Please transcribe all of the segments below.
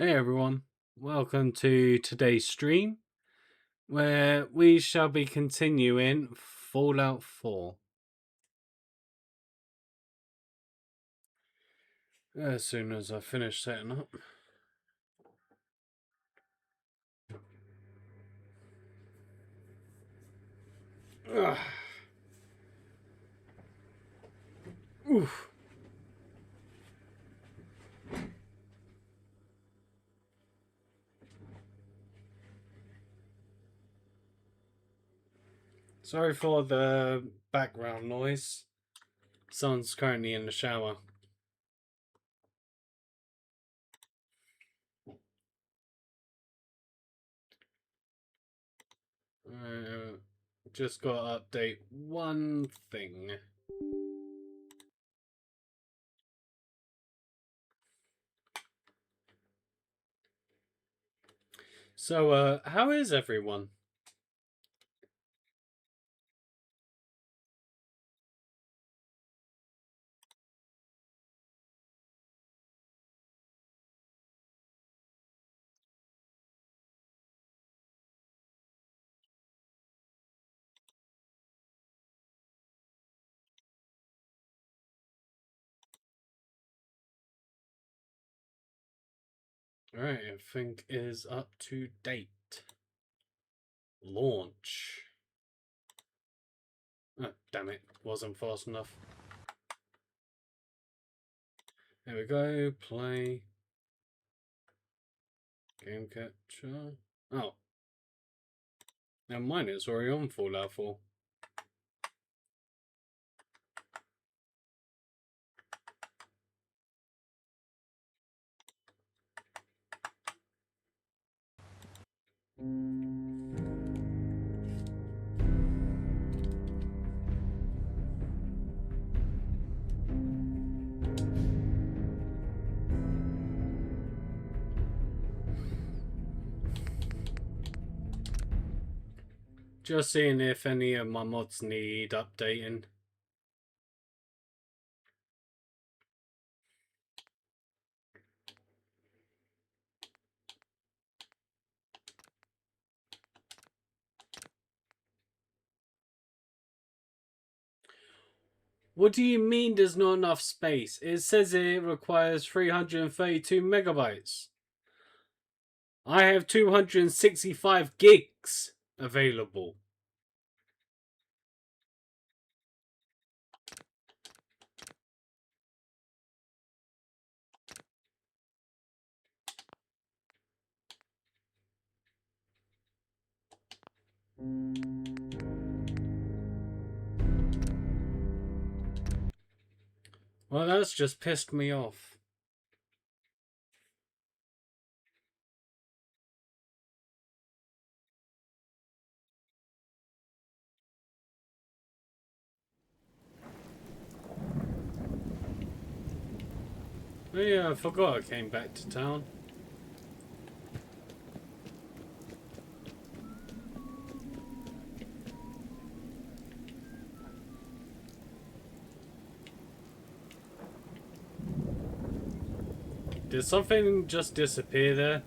Hey everyone, welcome to today's stream where we shall be continuing Fallout 4. As soon as I finish setting up. Ugh. Oof. Sorry for the background noise. Son's currently in the shower. Just got to update one thing. So, how is everyone? Alright, everything is up to date. Launch. Oh, damn it, wasn't fast enough. There we go, play. Game capture. Oh. Now mine is already on Fallout 4. Just seeing if any of my mods need updating. What do you mean there's not enough space? It says it requires 332 megabytes. I have 265 gigs available. Well, that's just pissed me off. Oh yeah, I forgot I came back to town. Did something just disappear there?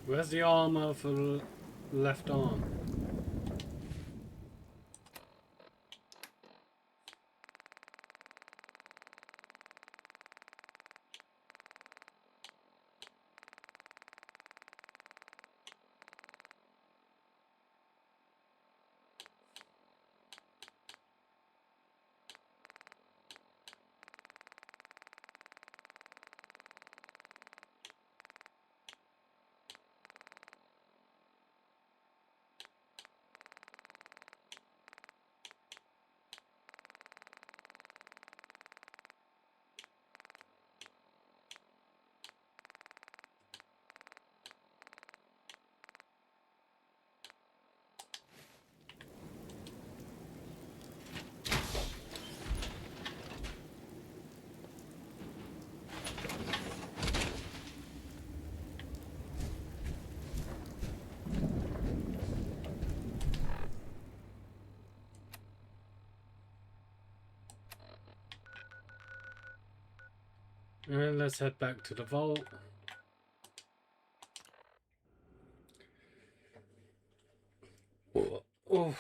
Where's the armor for the left arm? And let's head back to the vault. Oh.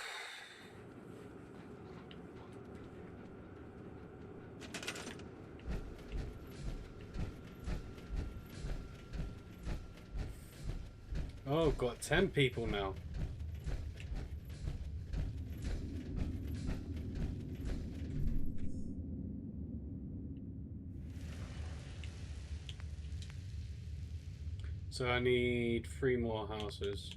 Oh, got 10 people now. So I need 3 more houses.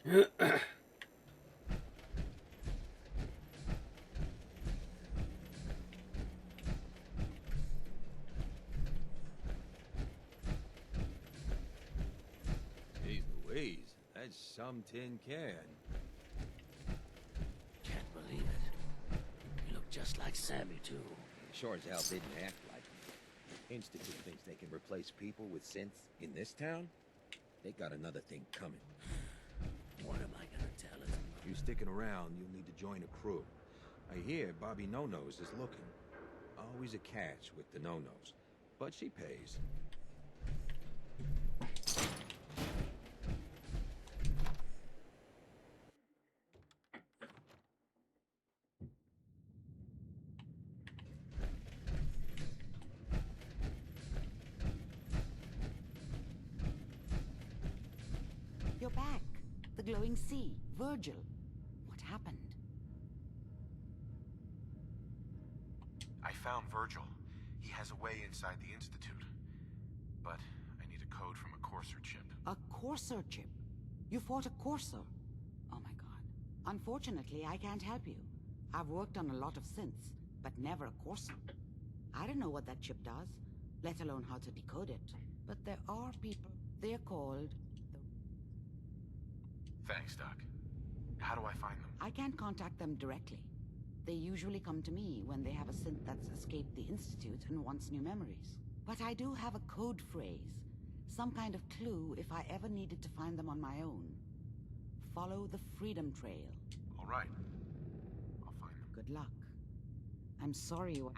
Jeez Louise, that's some tin can. Can't believe it. You look just like Sammy, too. Sure as hell didn't act like him. Institute thinks they can replace people with synths in this town? They got another thing coming. What am I gonna tell him? If you're sticking around, you'll need to join a crew. I hear Bobby No-Nose is looking. Always a catch with the No-Nose, but she pays. You're back. The glowing sea. Virgil. What happened? I found Virgil. He has a way inside the Institute. But I need a code from a Courser chip. A Courser chip? You fought a Courser? Oh my god. Unfortunately, I can't help you. I've worked on a lot of synths, but never a Courser. I don't know what that chip does, let alone how to decode it. But there are people. They're called... Thanks, Doc. How do I find them? I can't contact them directly. They usually come to me when they have a synth that's escaped the Institute and wants new memories. But I do have a code phrase. Some kind of clue if I ever needed to find them on my own. Follow the Freedom Trail. All right. I'll find them. Good luck. I'm sorry you...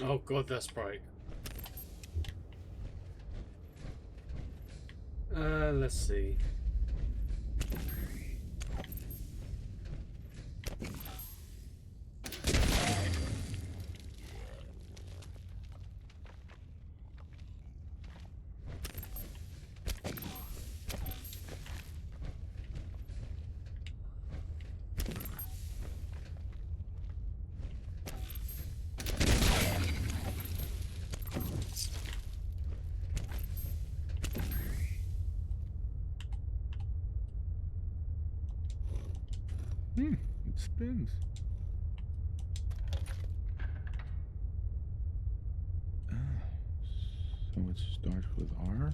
Oh god, that's bright. Let's see. It spins. So it starts with R?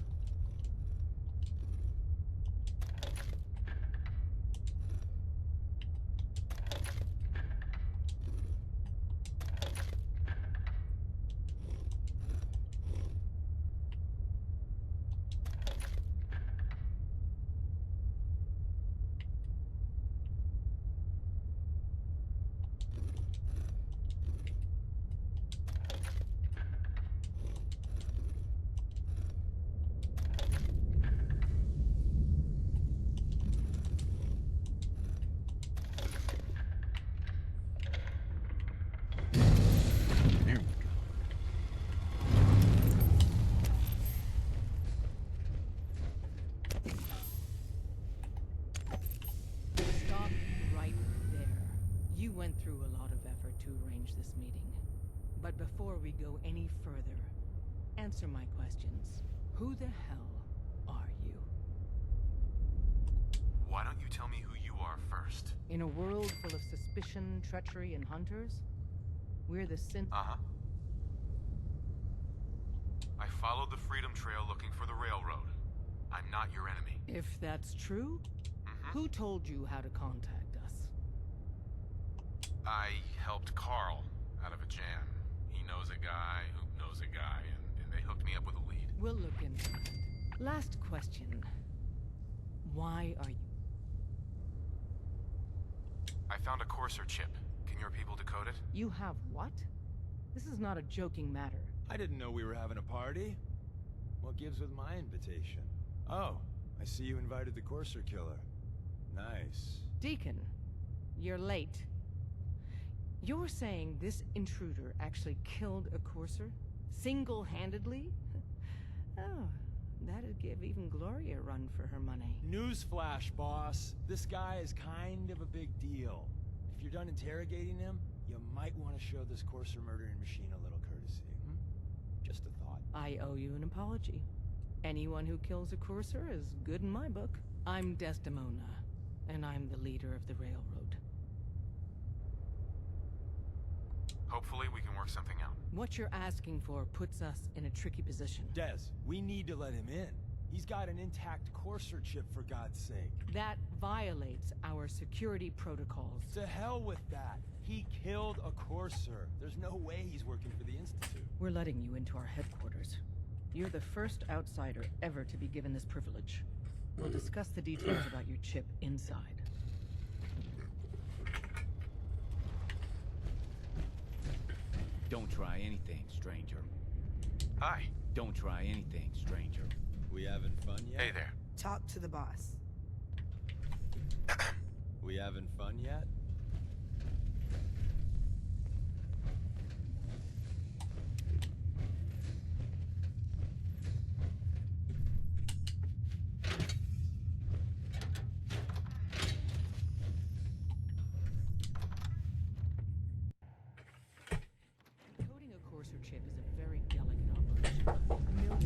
There we go. Stop right there. You went through a lot of effort to arrange this meeting. But before we go any further, answer my questions. Who the hell are you? Why don't you tell me who you are first? In a world full of suspicion, treachery, and hunters, we're the synth. Uh-huh. I followed the Freedom Trail looking for the railroad. I'm not your enemy. If that's true, who told you how to contact us? I helped Carl out of a jam. He knows a guy who knows a guy, and they hooked me up with a lead. We'll look into that. Last question. Why are you... I found a Courser chip. Can your people decode it? You have what? This is not a joking matter. I didn't know we were having a party. What gives with my invitation? Oh, I see you invited the Courser killer. Nice. Deacon, you're late. You're saying this intruder actually killed a Courser? Single-handedly? Oh, that'd give even Gloria a run for her money. Newsflash, boss. This guy is kind of a big deal. If you're done interrogating him, you might want to show this Courser murdering machine a little courtesy. Just a thought. I owe you an apology. Anyone who kills a Courser is good in my book. I'm Desdemona, and I'm the leader of the railroad. Hopefully we can work something out. What you're asking for puts us in a tricky position. Des, we need to let him in. He's got an intact Courser chip, for God's sake. That violates our security protocols. To hell with that. He killed a Courser. There's no way he's working for the Institute. We're letting you into our headquarters. You're the first outsider ever to be given this privilege. We'll discuss the details about your chip inside. Don't try anything, stranger. Hi. Don't try anything, stranger. We having fun yet? Hey there. Talk to the boss. We having fun yet? Coding a Courser chip is a very delicate operation. Millions.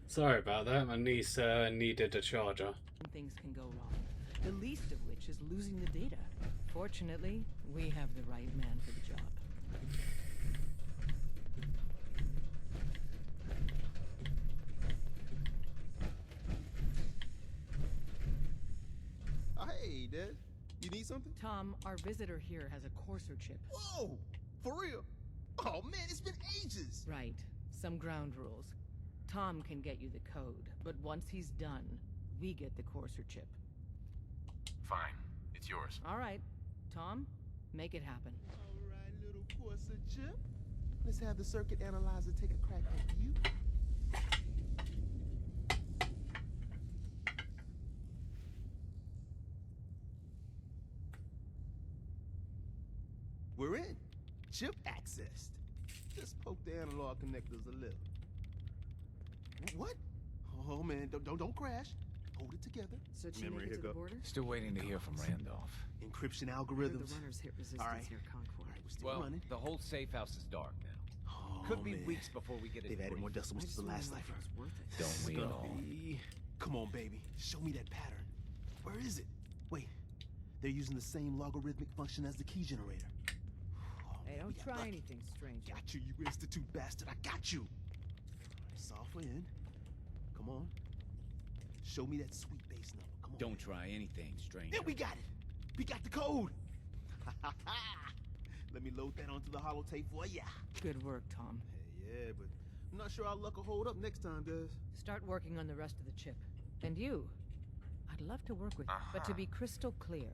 Sorry about that. My niece needed a charger. Things can go wrong. The least of which is losing the data. Fortunately, we have the right man for the job. Hey, Dad. You need something? Tom, our visitor here has a Courser chip. Whoa! For real? Oh, man, it's been ages! Right. Some ground rules. Tom can get you the code, but once he's done, we get the Courser chip. Fine. It's yours. All right. Tom, make it happen. All right, little Corsa chip. Let's have the circuit analyzer take a crack at you. We're in. Chip accessed. Just poke the analog connectors a little. What? Oh man, don't crash. Hold it together. So she Memory make it to the hiccup. border? Still waiting to hear from Randolph. Encryption Heard algorithms. the runners hit resistance All right. near Concord. All right, we're still Well, running. the whole safe house is dark now. Oh, Could be man. weeks before we get it. They've added more I decimals to just the wanna last know if cipher. it was worth it. Don't we all? Stuffy. Come on, baby. Show me that pattern. Where is it? Wait. They're using the same logarithmic function as the key generator. Oh, Hey, man, don't we got try lucky. anything strange. Got you, you institute bastard. I got you. Software in. Come on. Show me that sweet bass number. Come on. Don't try anything, stranger. Yeah, we got it. We got the code. Let me load that onto the holotape for ya. Good work, Tom. Hey, yeah, but I'm not sure our luck will hold up next time, guys. Start working on the rest of the chip. And you. I'd love to work with you, but to be crystal clear.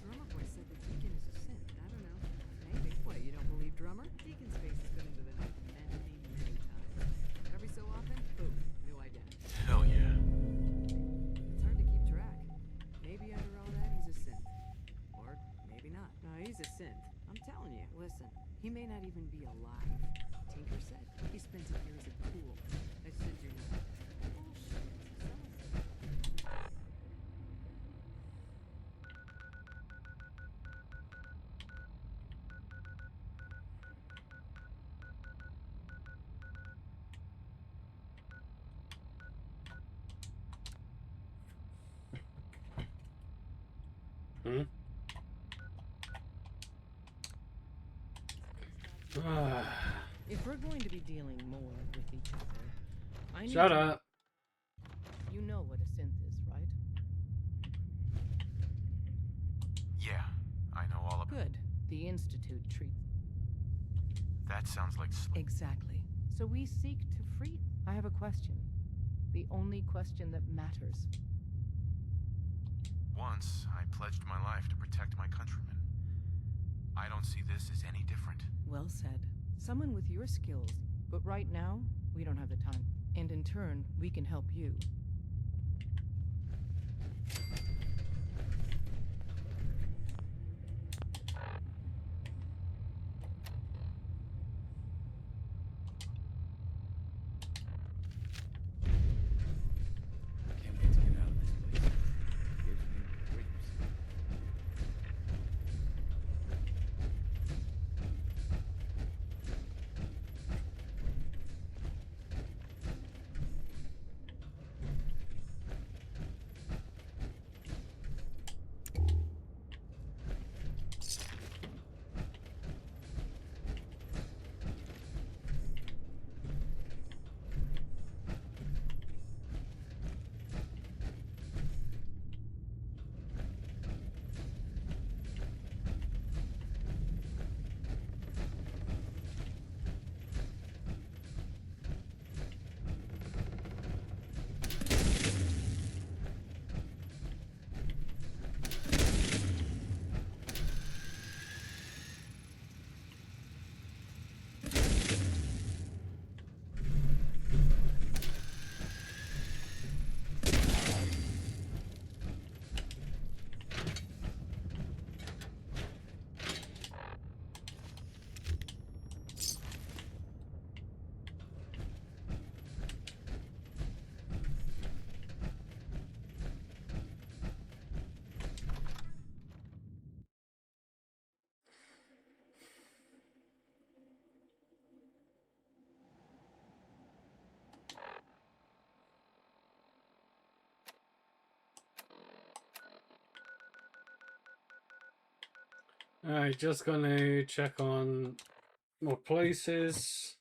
Drummer boy said that Deacon is a synth. I don't know. Maybe. What, you don't believe Drummer? Deacon's face has been into the night many times. Every so often, boom, new identity. Hell yeah. It's hard to keep track. Maybe under all that, he's a synth. Or maybe not. No, he's a synth. I'm telling you. Listen, he may not even be alive. Tinker said he spent a year as a pool. I said you're not. Bullshit. Hmm? If we're going to be dealing more with each other, I need Shut to... up. You know what a synth is, right? Yeah, I know all about. Good. The Institute treats... That sounds like Exactly. So we seek to free... I have a question. The only question that matters. Once, I pledged my life to protect my countrymen. I don't see this as any different. Well said. Someone with your skills. But right now, we don't have the time. And in turn, we can help you. Can't wait to get out of this place. Gives me the creeps. Alright, just gonna check on more places.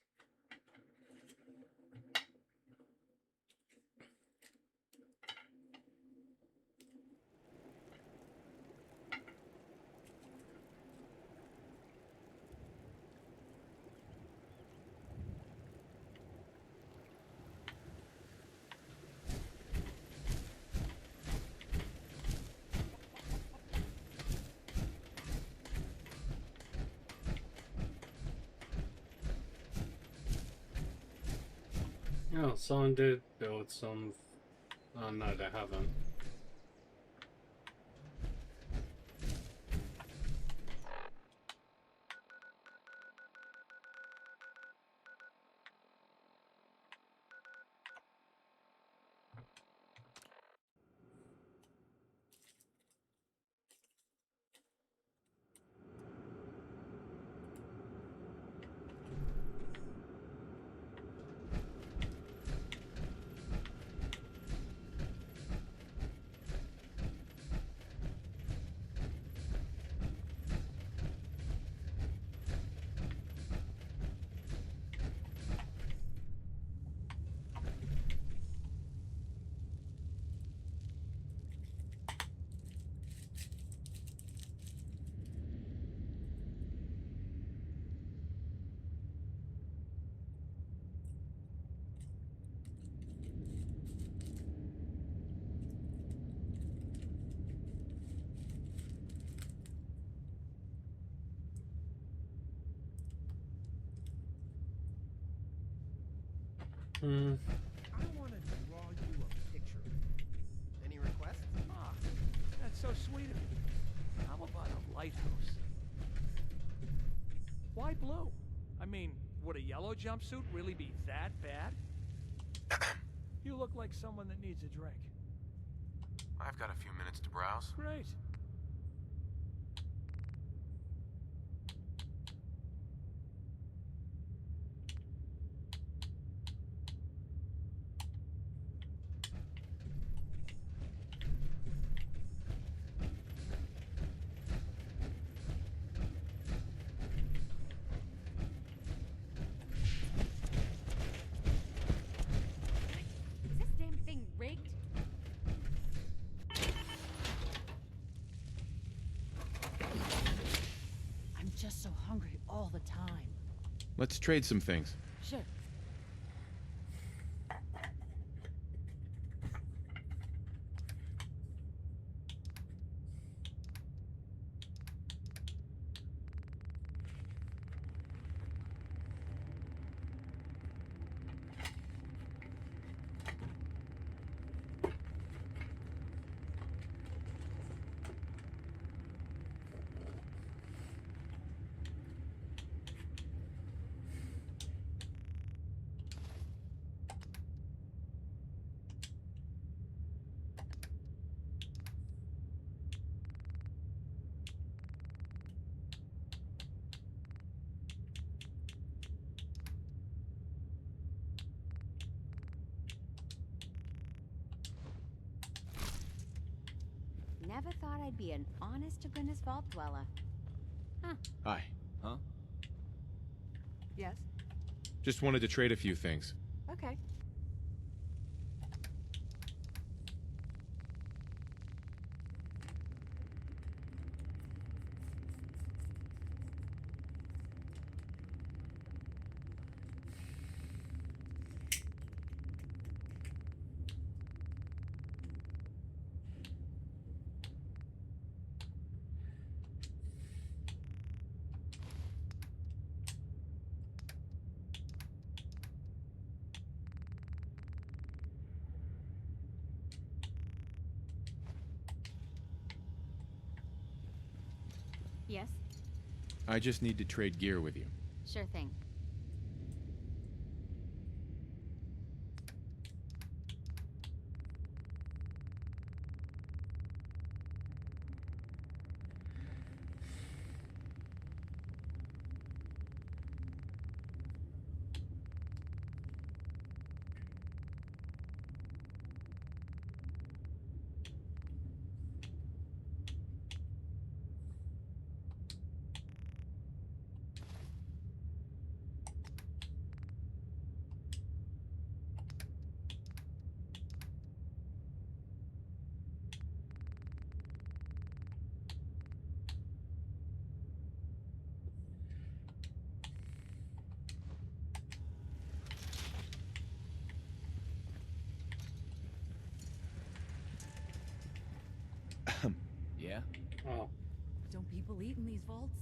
Oh, someone did build some. Oh no, they haven't. I want to draw you a picture. Any requests? Ah, that's so sweet of you. How about a lighthouse? Why blue? I mean, would a yellow jumpsuit really be that bad? You look like someone that needs a drink. I've got a few minutes to browse. Great. Is this damn thing rigged? I'm just so hungry all the time. Let's trade some things. Sure. Never thought I'd be an honest-to-goodness vault dweller. Huh. Hi. Huh? Yes? Just wanted to trade a few things. Okay. Yes? I just need to trade gear with you. Sure thing. Yeah? Oh. Don't people eat in these vaults?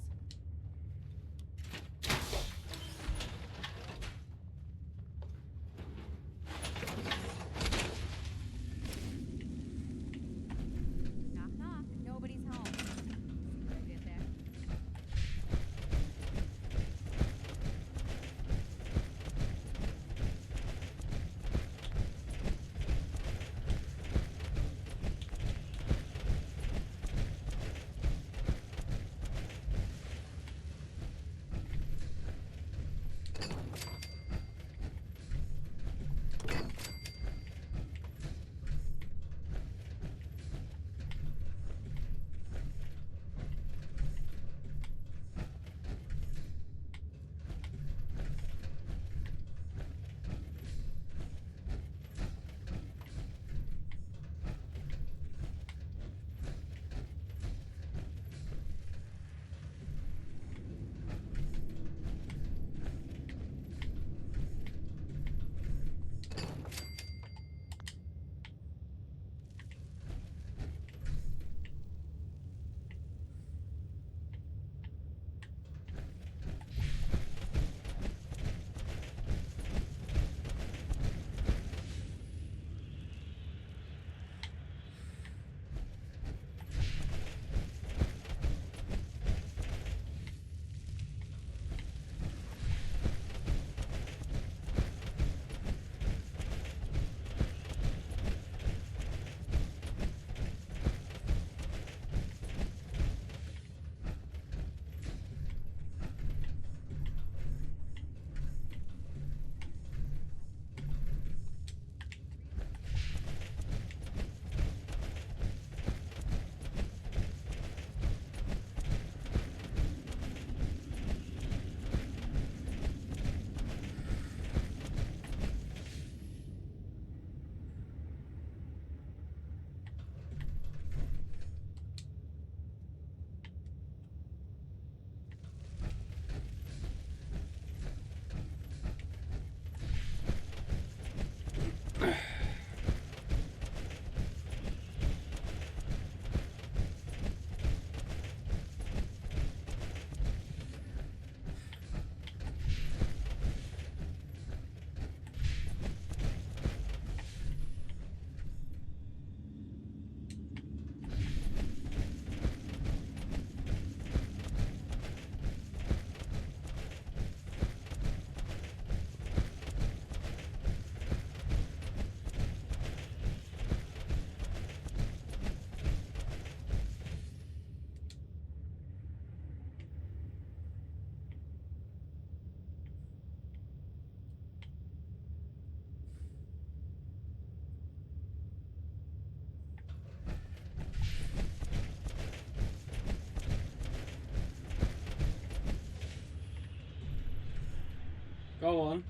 Go on.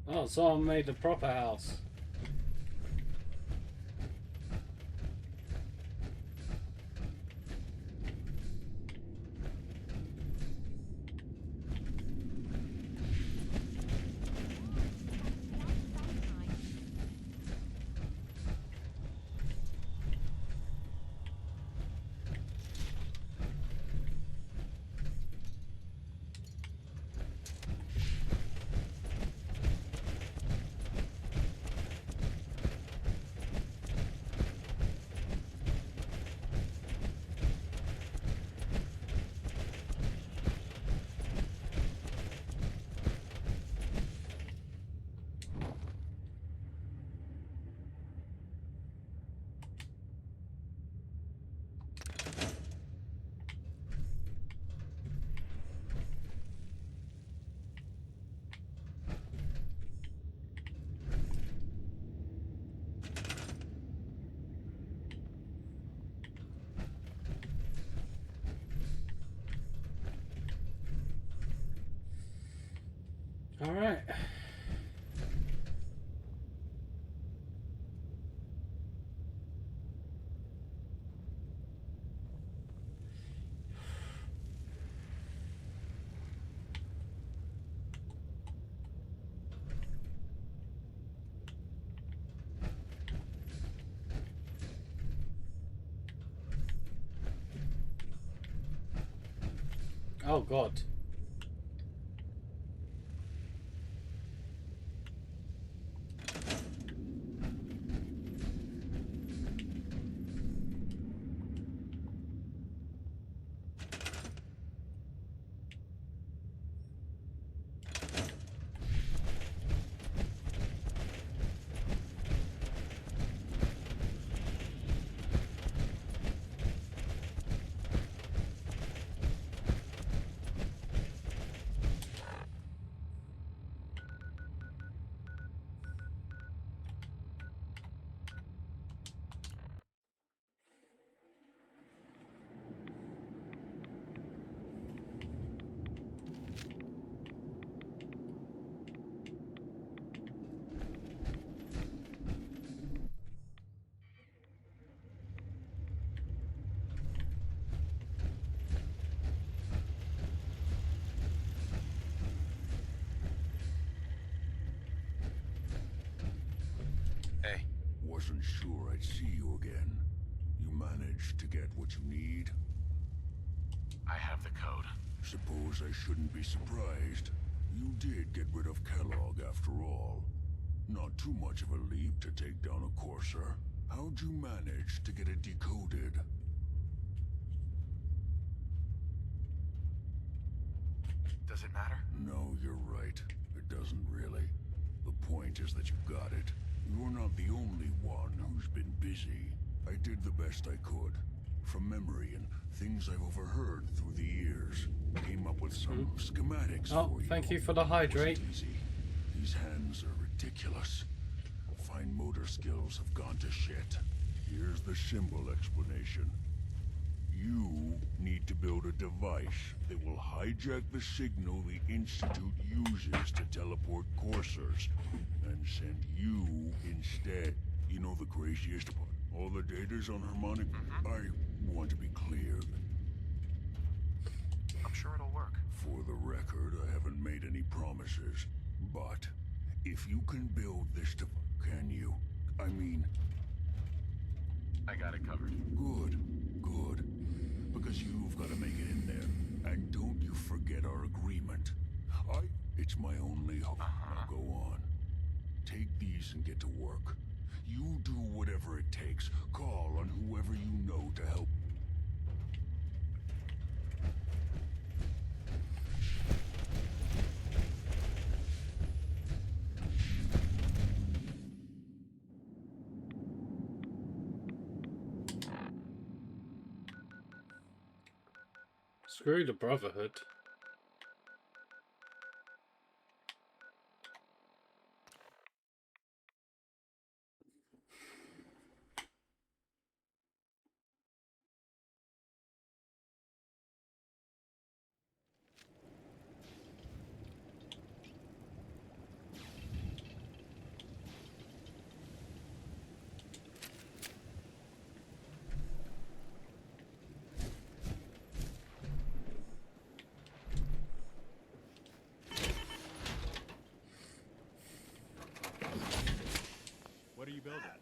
Oh, someone made a proper house. All right. Oh God. Hey. Wasn't sure I'd see you again. You managed to get what you need? I have the code. Suppose I shouldn't be surprised. You did get rid of Kellogg after all. Not too much of a leap to take down a courser. How'd you manage to get it decoded? Does it matter? No, you're right. It doesn't really. The point is that you got it. You're not the only one who's been busy. I did the best I could. From memory and things I've overheard through the years. Came up with some schematics for you. Thank you for the hydrate. Wasn't easy. These hands are ridiculous. Fine motor skills have gone to shit. Here's the symbol explanation. You need to build a device that will hijack the signal the Institute uses to teleport coursers, and send you instead. You know the craziest part? All the data's on harmonic. I want to be clear. I'm sure it'll work. For the record, I haven't made any promises, but if you can build this device, can you? I mean... I got it covered. Good, good. Because you've got to make it in there. And don't you forget our agreement. It's my only hope. Now go on. Take these and get to work. You do whatever it takes. Call on whoever you know to help. Screw the Brotherhood. rebuild it.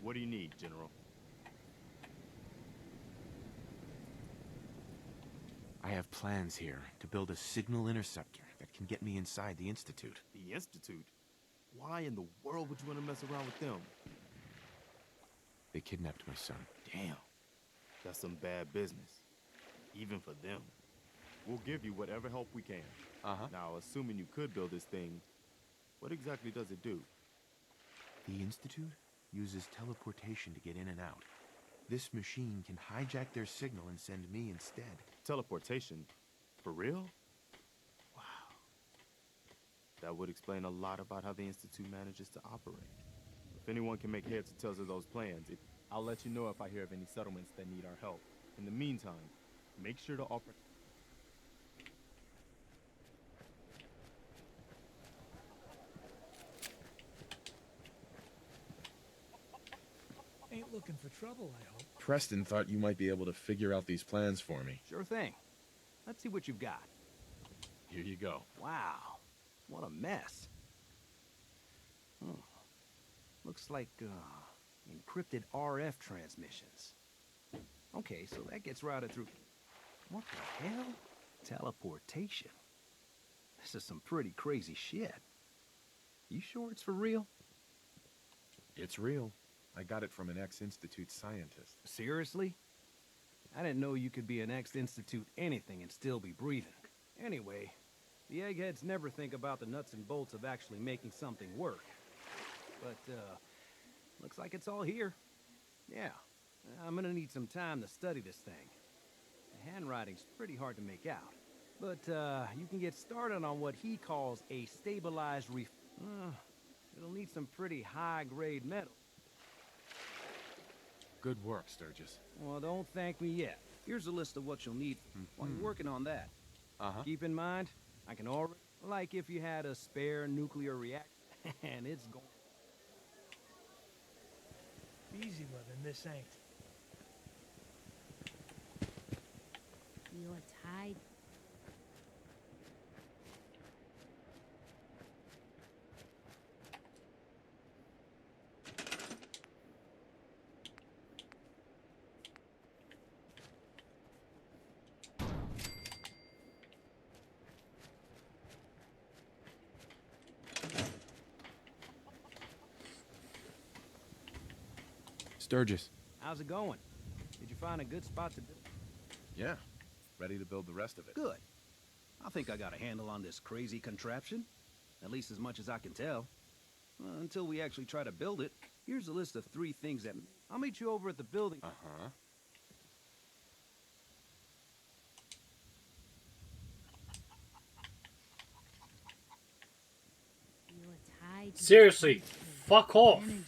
What do you need, General? I have plans here to build a signal interceptor that can get me inside the Institute. The Institute? Why in the world would you want to mess around with them? They kidnapped my son. Damn. That's some bad business. Even for them. We'll give you whatever help we can. Now, assuming you could build this thing, what exactly does it do? The Institute uses teleportation to get in and out. This machine can hijack their signal and send me instead. Teleportation? For real? Wow. That would explain a lot about how the Institute manages to operate. If anyone can make heads or tails of those plans, I'll let you know if I hear of any settlements that need our help. In the meantime, make sure to offer... Ain't looking for trouble, I hope. Preston thought you might be able to figure out these plans for me. Sure thing. Let's see what you've got. Here you go. Wow. What a mess. Hmm. Looks like, encrypted RF transmissions. Okay, so that gets routed through... What the hell? Teleportation. This is some pretty crazy shit. You sure it's for real? It's real. I got it from an ex-Institute scientist. Seriously? I didn't know you could be an ex-Institute anything and still be breathing. Anyway, the eggheads never think about the nuts and bolts of actually making something work. But, looks like it's all here. Yeah, I'm gonna need some time to study this thing. The handwriting's pretty hard to make out. But, you can get started on what he calls a stabilized it'll need some pretty high-grade metal. Good work, Sturgis. Well, don't thank me yet. Here's a list of what you'll need while you're working on that. Keep in mind, I can already... Like if you had a spare nuclear reactor, and it's going... Easy living, this ain't. You're tied. Sturgis. How's it going? Did you find a good spot to... Yeah. Ready to build the rest of it. Good. I think I got a handle on this crazy contraption. At least as much as I can tell. Until we actually try to build it, here's a list of 3 things that... I'll meet you over at the building. You're tied. Seriously, fuck off. Energy.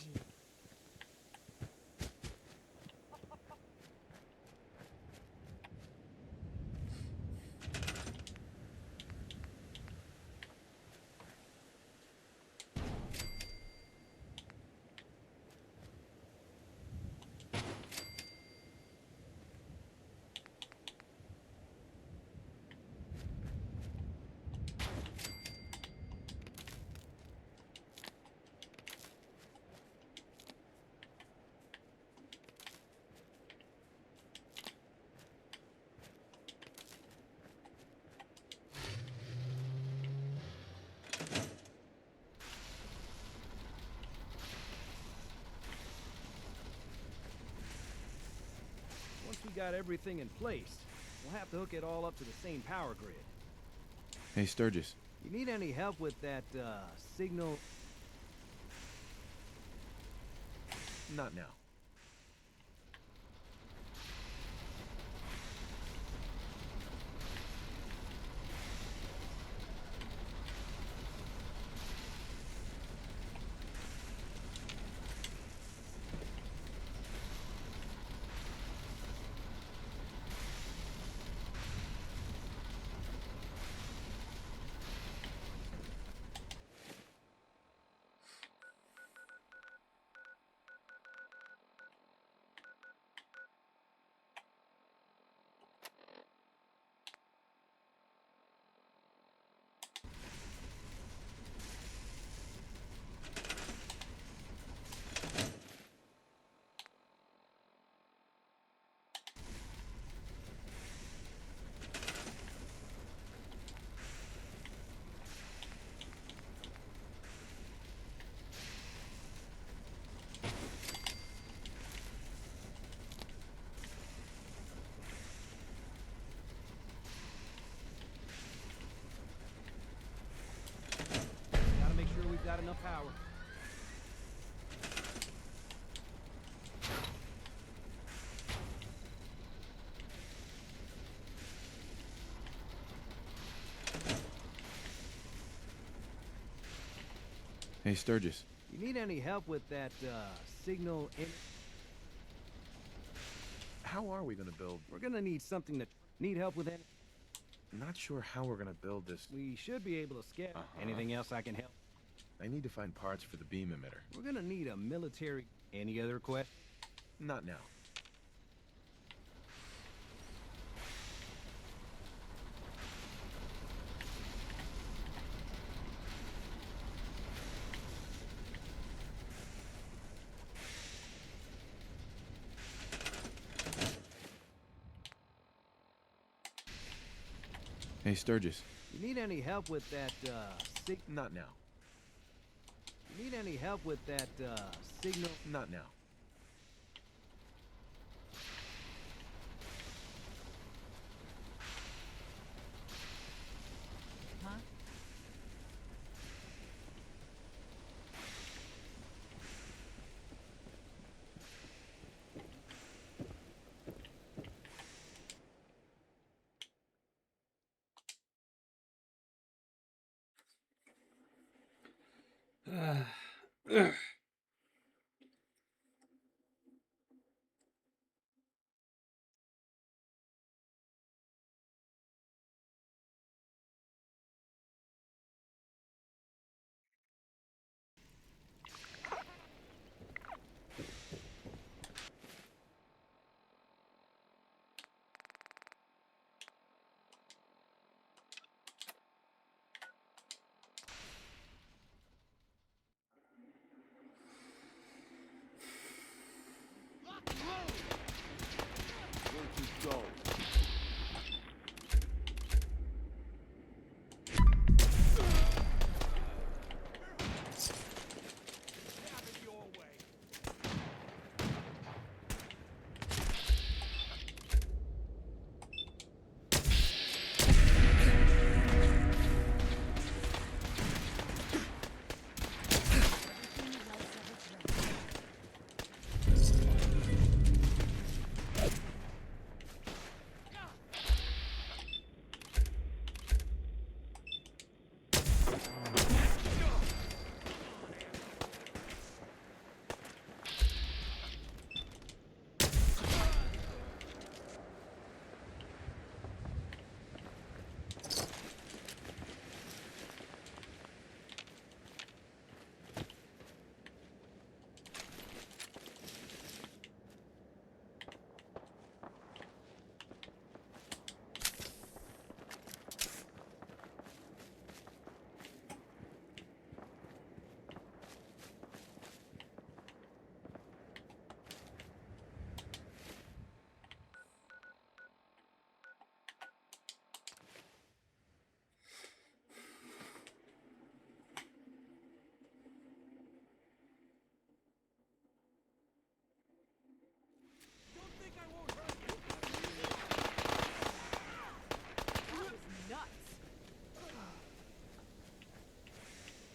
Once we got everything in place, we'll have to hook it all up to the same power grid. Hey, Sturgis. You need any help with that, signal? Not now. enough power. Hey, Sturgis. You need any help with that, signal in... How are we gonna build... We're gonna need something that... Need help with any... Not sure how we're gonna build this. We should be able to sketch. Anything else I can help? I need to find parts for the beam emitter. We're gonna need a military... Any other questions? Not now. Hey, Sturgis. You need any help with that, Not now. You need any help with that, signal... Not now. Huh? Where'd you go?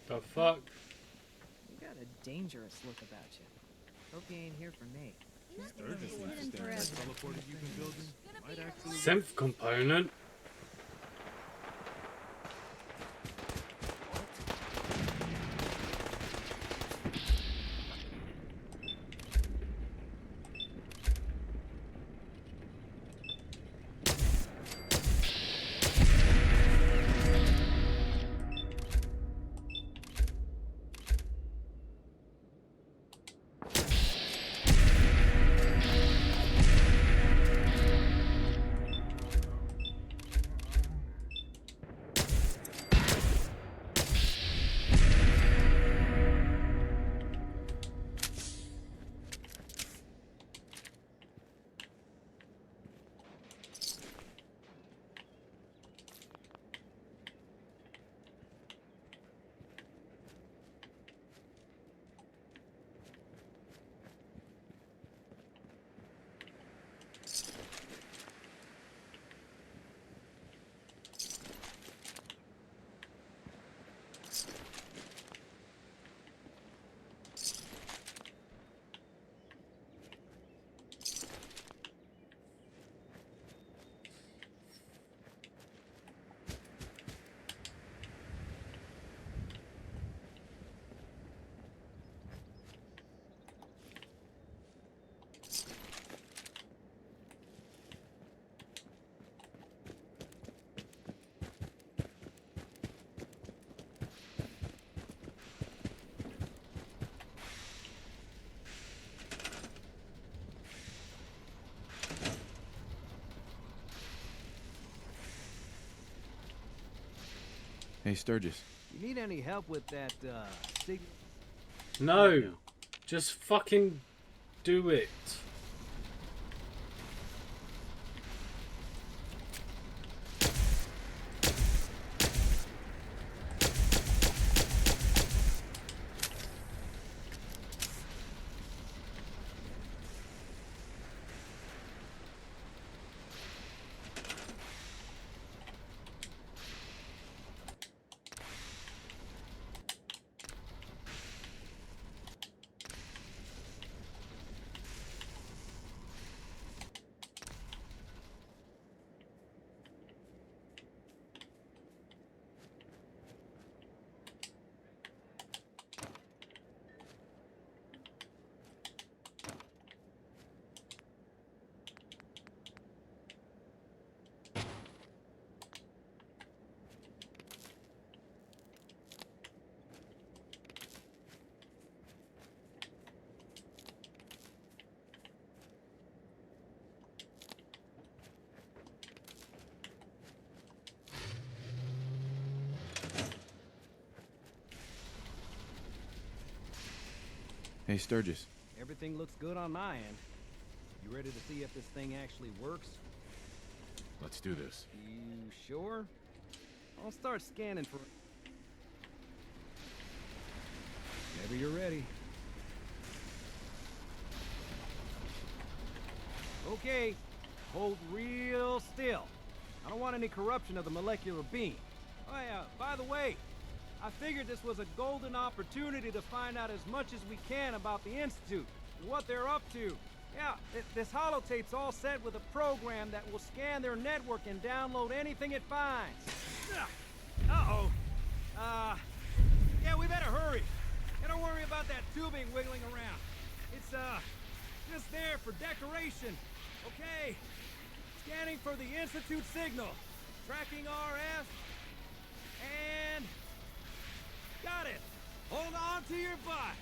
The fuck? You got a dangerous look about you. Hope you ain't here for Nate. Synth component? Hey, Sturgis. You need any help with that, signal? No. Just fucking do it. Hey, Sturgis. Everything looks good on my end. You ready to see if this thing actually works? Let's do this. You sure? I'll start scanning for... Whenever you're ready. Okay, hold real still. I don't want any corruption of the molecular beam. Oh yeah, by the way, I figured this was a golden opportunity to find out as much as we can about the Institute, and what they're up to. Yeah, this holotape's all set with a program that will scan their network and download anything it finds. Uh-oh. Yeah, we better hurry. And don't worry about that tubing wiggling around. It's, just there for decoration. Okay. Scanning for the Institute signal. Tracking RF. And... got it. Hold on to your butt.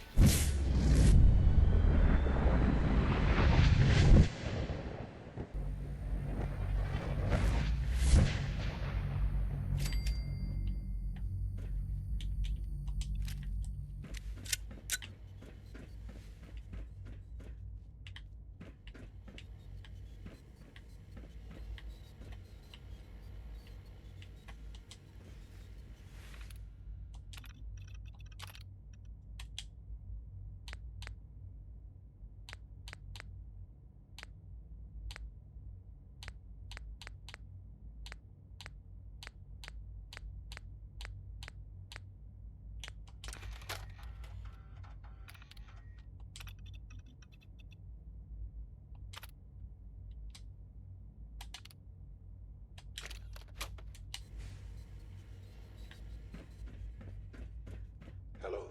Hello.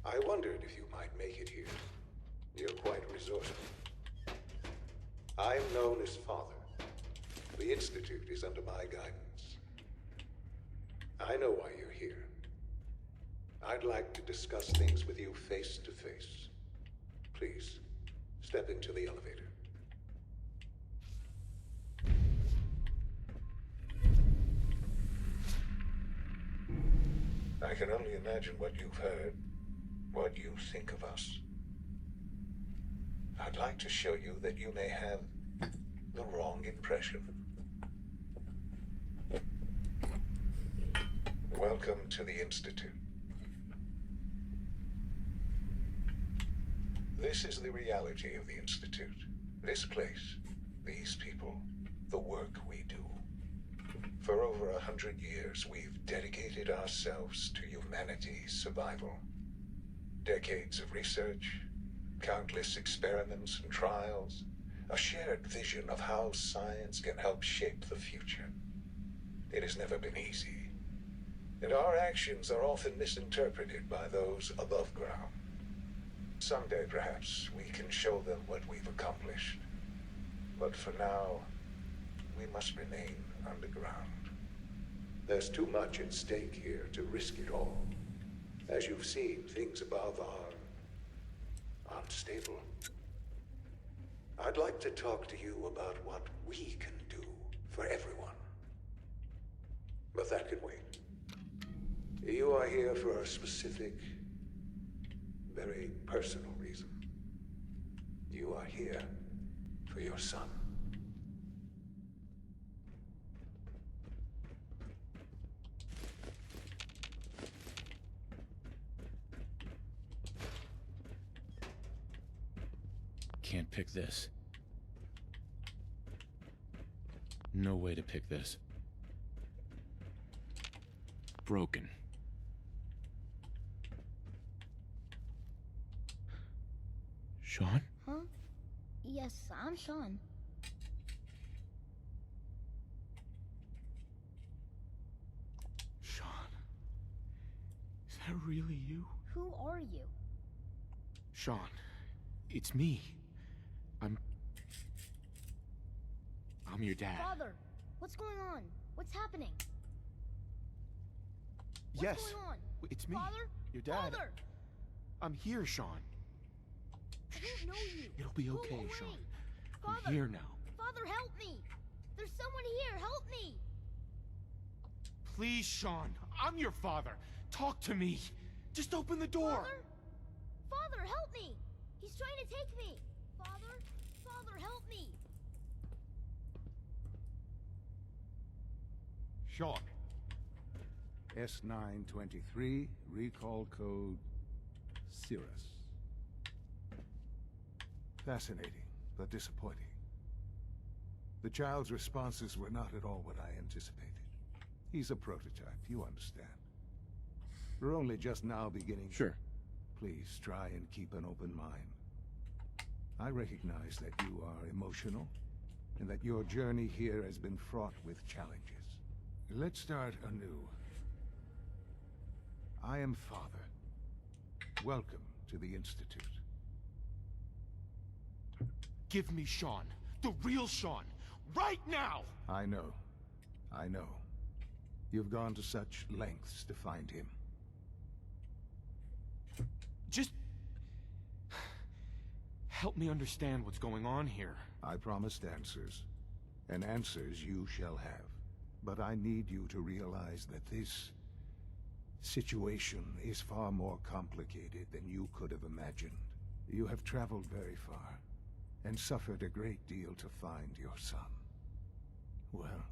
I wondered if you might make it here. You're quite resourceful. I'm known as Father. The Institute is under my guidance. I know why you're here. I'd like to discuss things with you face to face. Please, step into the elevator. I can only imagine what you've heard, what you think of us. I'd like to show you that you may have the wrong impression. Welcome to the Institute. This is the reality of the Institute. This place, these people, the work we do. For over 100 years, we've dedicated ourselves to humanity's survival. Decades of research, countless experiments and trials, a shared vision of how science can help shape the future. It has never been easy, and our actions are often misinterpreted by those above ground. Someday, perhaps, we can show them what we've accomplished. But for now, we must remain underground. There's too much at stake here to risk it all. As you've seen, things above are unstable. I'd like to talk to you about what we can do for everyone. here for a specific, very personal reason. You are here for your son. Can't pick this. No way to pick this. Broken. Sean? Huh? Yes, I'm Sean. Sean? Is that really you? Who are you? Sean, it's me. I'm your dad. Father, what's going on? What's happening? Yes. What's going on? It's me. Father? Your dad. Father! I'm here, Sean. I don't know you. It'll be Go okay, away. Sean. Father! I'm here now. Father, help me! There's someone here. Help me! Please, Sean. I'm your father. Talk to me. Just open the door. Father? Father, help me! He's trying to take me! Father? Father, help me! Sean. S923, recall code Cirrus. Fascinating, but disappointing. The child's responses were not at all what I anticipated. He's a prototype, you understand. We're only just now beginning. Sure. Please try and keep an open mind. I recognize that you are emotional, and that your journey here has been fraught with challenges. Let's start anew. I am Father. Welcome to the Institute. Give me Sean. The real Sean. Right now! I know. I know. You've gone to such lengths to find him. Just help me understand what's going on here. I promised answers, and answers you shall have. But I need you to realize that this situation is far more complicated than you could have imagined. You have traveled very far, and suffered a great deal to find your son. Well,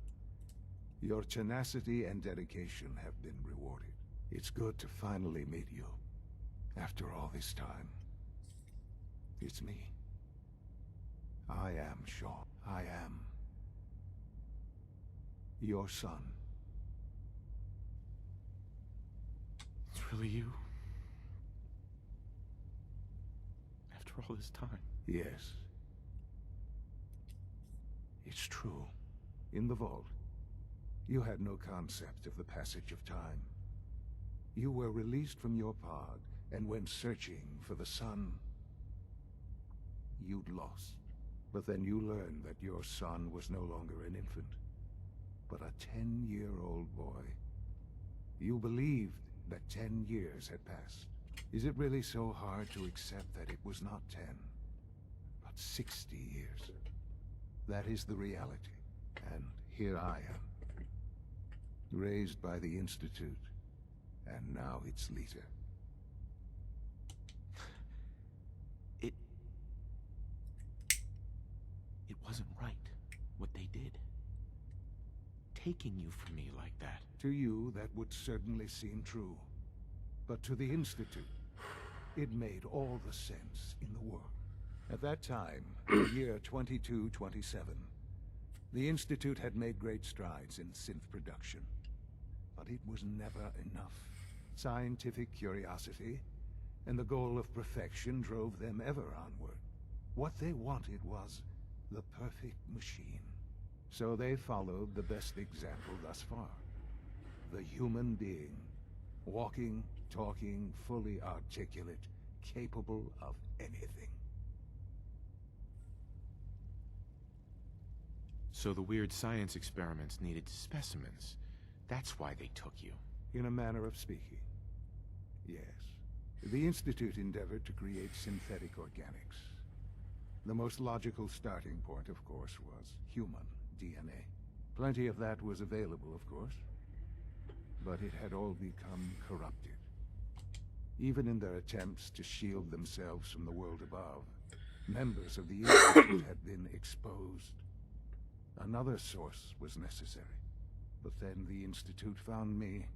your tenacity and dedication have been rewarded. It's good to finally meet you. After all this time, it's me. I am Sean. I am your son. It's really you? After all this time? Yes. It's true. In the vault, you had no concept of the passage of time. You were released from your pod and went searching for the sun you'd lost. But then you learned that your son was no longer an infant, but a 10-year-old boy. You believed that 10 years had passed. Is it really so hard to accept that it was not 10, but 60 years? That is the reality. And here I am, raised by the Institute, and now its leader. It wasn't right, what they did. Taking you from me like that. To you, that would certainly seem true. But to the Institute, it made all the sense in the world. At that time, the year 2227, the Institute had made great strides in synth production. But it was never enough. Scientific curiosity and the goal of perfection drove them ever onward. What they wanted was the perfect machine. So they followed the best example thus far. The human being. Walking, talking, fully articulate, capable of anything. So the weird science experiments needed specimens. That's why they took you. In a manner of speaking. Yes. The Institute endeavored to create synthetic organics. The most logical starting point, of course, was human DNA. Plenty of that was available, of course. But it had all become corrupted. Even in their attempts to shield themselves from the world above, members of the Institute had been exposed. Another source was necessary. But then the Institute found me,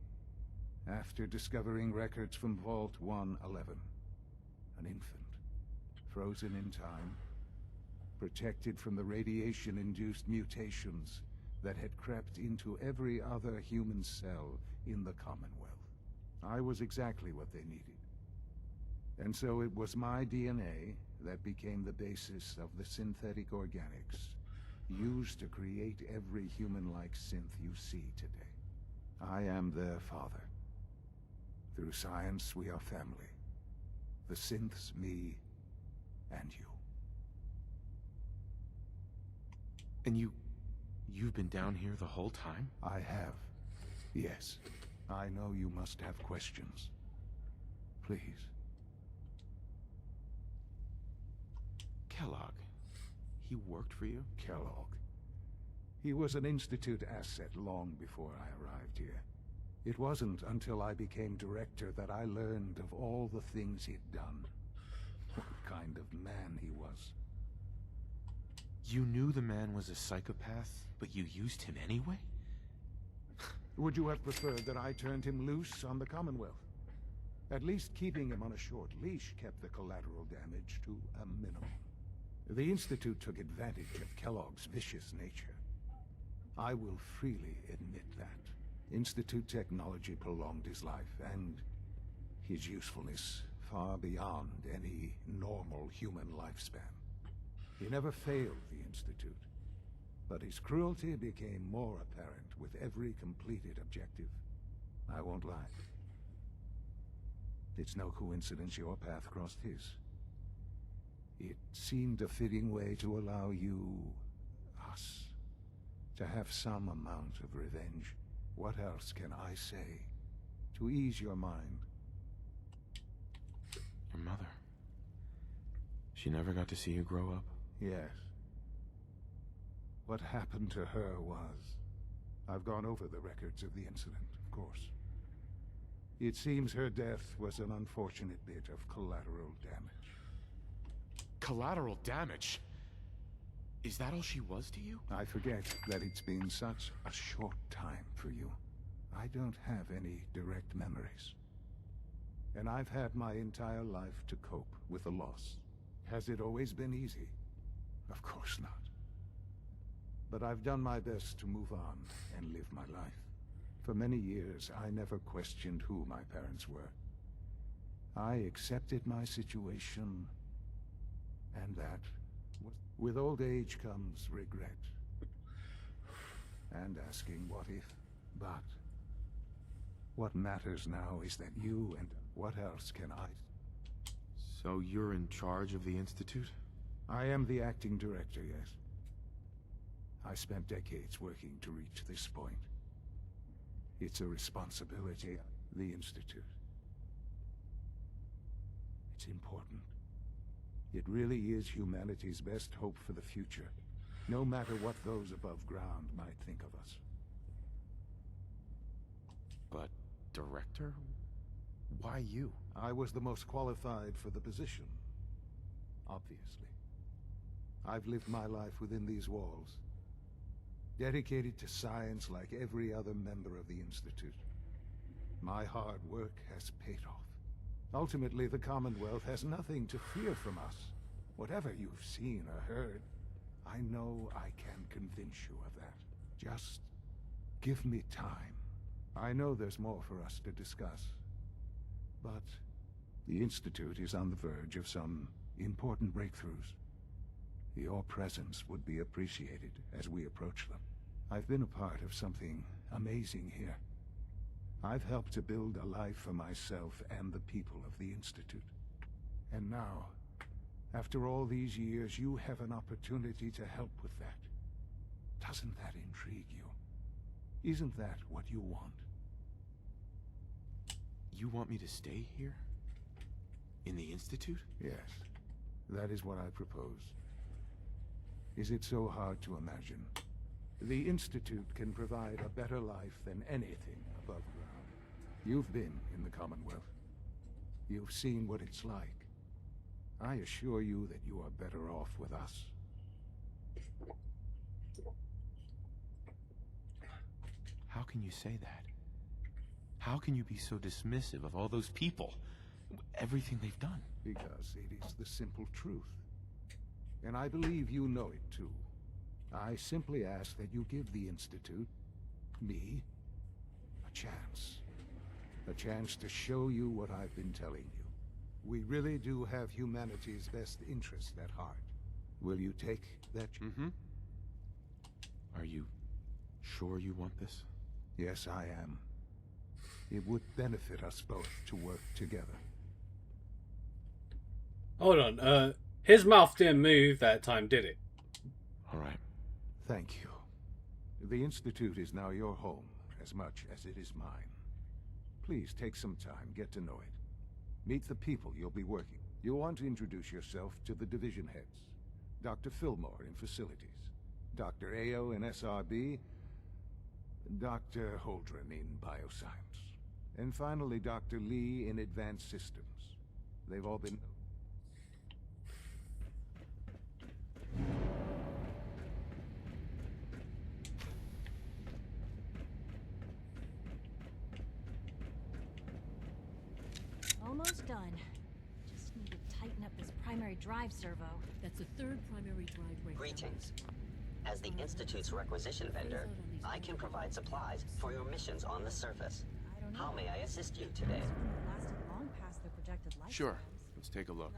after discovering records from Vault 111. An infant, frozen in time, protected from the radiation-induced mutations that had crept into every other human cell in the Commonwealth. I was exactly what they needed. And so it was my DNA that became the basis of the synthetic organics used to create every human-like synth you see today. I am their father. Through science, we are family. The synths, me, and you. And you've been down here the whole time? I have. Yes. I know you must have questions. Please. Kellogg. He worked for you? Kellogg. He was an Institute asset long before I arrived here. It wasn't until I became director that I learned of all the things he'd done. What kind of man he was. You knew the man was a psychopath, but you used him anyway? Would you have preferred that I turned him loose on the Commonwealth? At least keeping him on a short leash kept the collateral damage to a minimum. The Institute took advantage of Kellogg's vicious nature. I will freely admit that. Institute technology prolonged his life, and his usefulness far beyond any normal human lifespan. He never failed the Institute, but his cruelty became more apparent with every completed objective. I won't lie. It's no coincidence your path crossed his. It seemed a fitting way to allow you, us, to have some amount of revenge. What else can I say to ease your mind? Your mother. She never got to see you grow up? Yes. What happened to her was... I've gone over the records of the incident, of course. It seems her death was an unfortunate bit of collateral damage. Collateral damage? Is that all she was to you? I forget that it's been such a short time for you. I don't have any direct memories. And I've had my entire life to cope with the loss. Has it always been easy? Of course not. But I've done my best to move on and live my life. For many years, I never questioned who my parents were. I accepted my situation, and that was... With old age comes regret. And asking what if, but... What matters now is that you and... What else can I... So you're in charge of the Institute? I am the acting director, yes. I spent decades working to reach this point. It's a responsibility of the Institute. It's important. It really is humanity's best hope for the future, no matter what those above ground might think of us. But, director? Why you? I was the most qualified for the position, obviously. I've lived my life within these walls, dedicated to science like every other member of the Institute. My hard work has paid off. Ultimately, the Commonwealth has nothing to fear from us. Whatever you've seen or heard, I know I can convince you of that. Just give me time. I know there's more for us to discuss. But the Institute is on the verge of some important breakthroughs. Your presence would be appreciated as we approach them. I've been a part of something amazing here. I've helped to build a life for myself and the people of the Institute. And now, after all these years, you have an opportunity to help with that. Doesn't that intrigue you? Isn't that what you want? You want me to stay here? In the Institute? Yes. That is what I propose. Is it so hard to imagine? The Institute can provide a better life than anything above ground. You've been in the Commonwealth. You've seen what it's like. I assure you that you are better off with us. How can you say that? How can you be so dismissive of all those people? Everything they've done? Because it is the simple truth. And I believe you know it too. I simply ask that you give the Institute, me, a chance. A chance to show you what I've been telling you. We really do have humanity's best interest at heart. Will you take that? Mm-hmm. Are you sure you want this? Yes, I am. It would benefit us both to work together. Hold on, his mouth didn't move that time, did it? All right. Thank you. The Institute is now your home, as much as it is mine. Please take some time, get to know it. Meet the people you'll be working. You'll want to introduce yourself to the division heads. Dr. Fillmore in Facilities, Dr. Ayo in SRB, Dr. Holdren in Bioscience, and finally Dr. Lee in Advanced Systems. They've all been... Almost done. Just need to tighten up this primary drive servo. That's the third primary drive breakdown. Greetings. As the Institute's requisition vendor, I can provide supplies for your missions on the surface. How may I assist you today? Lasted long past their projected lifespans. Sure. Let's take a look.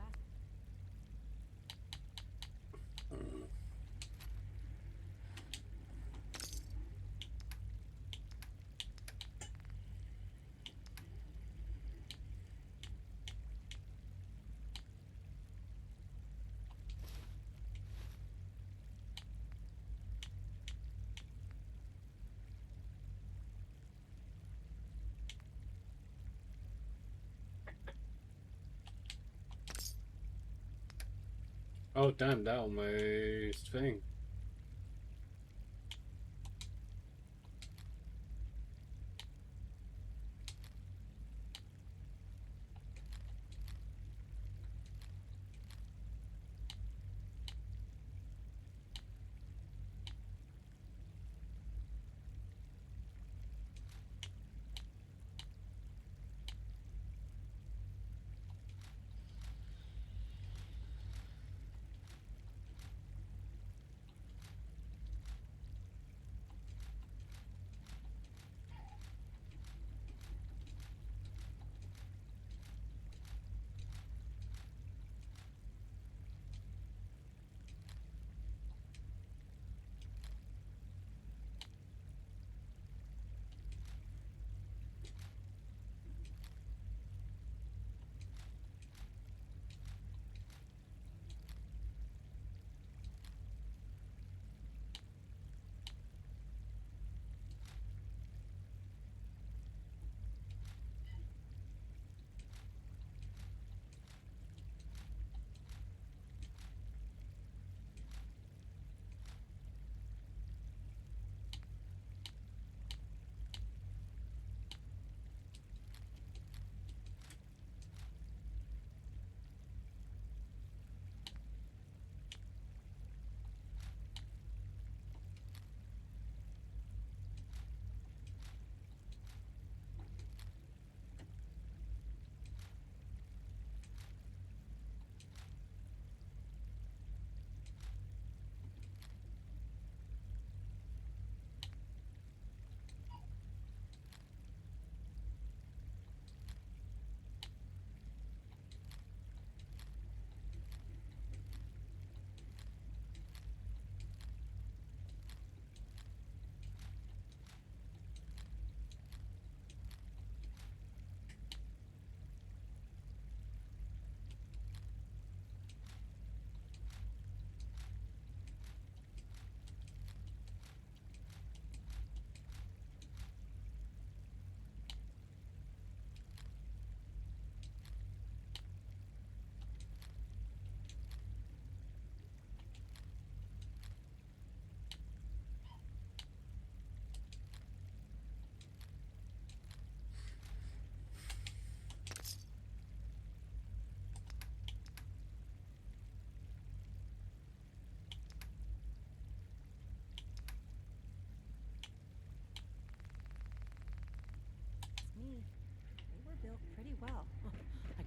Oh damn, that almost thing.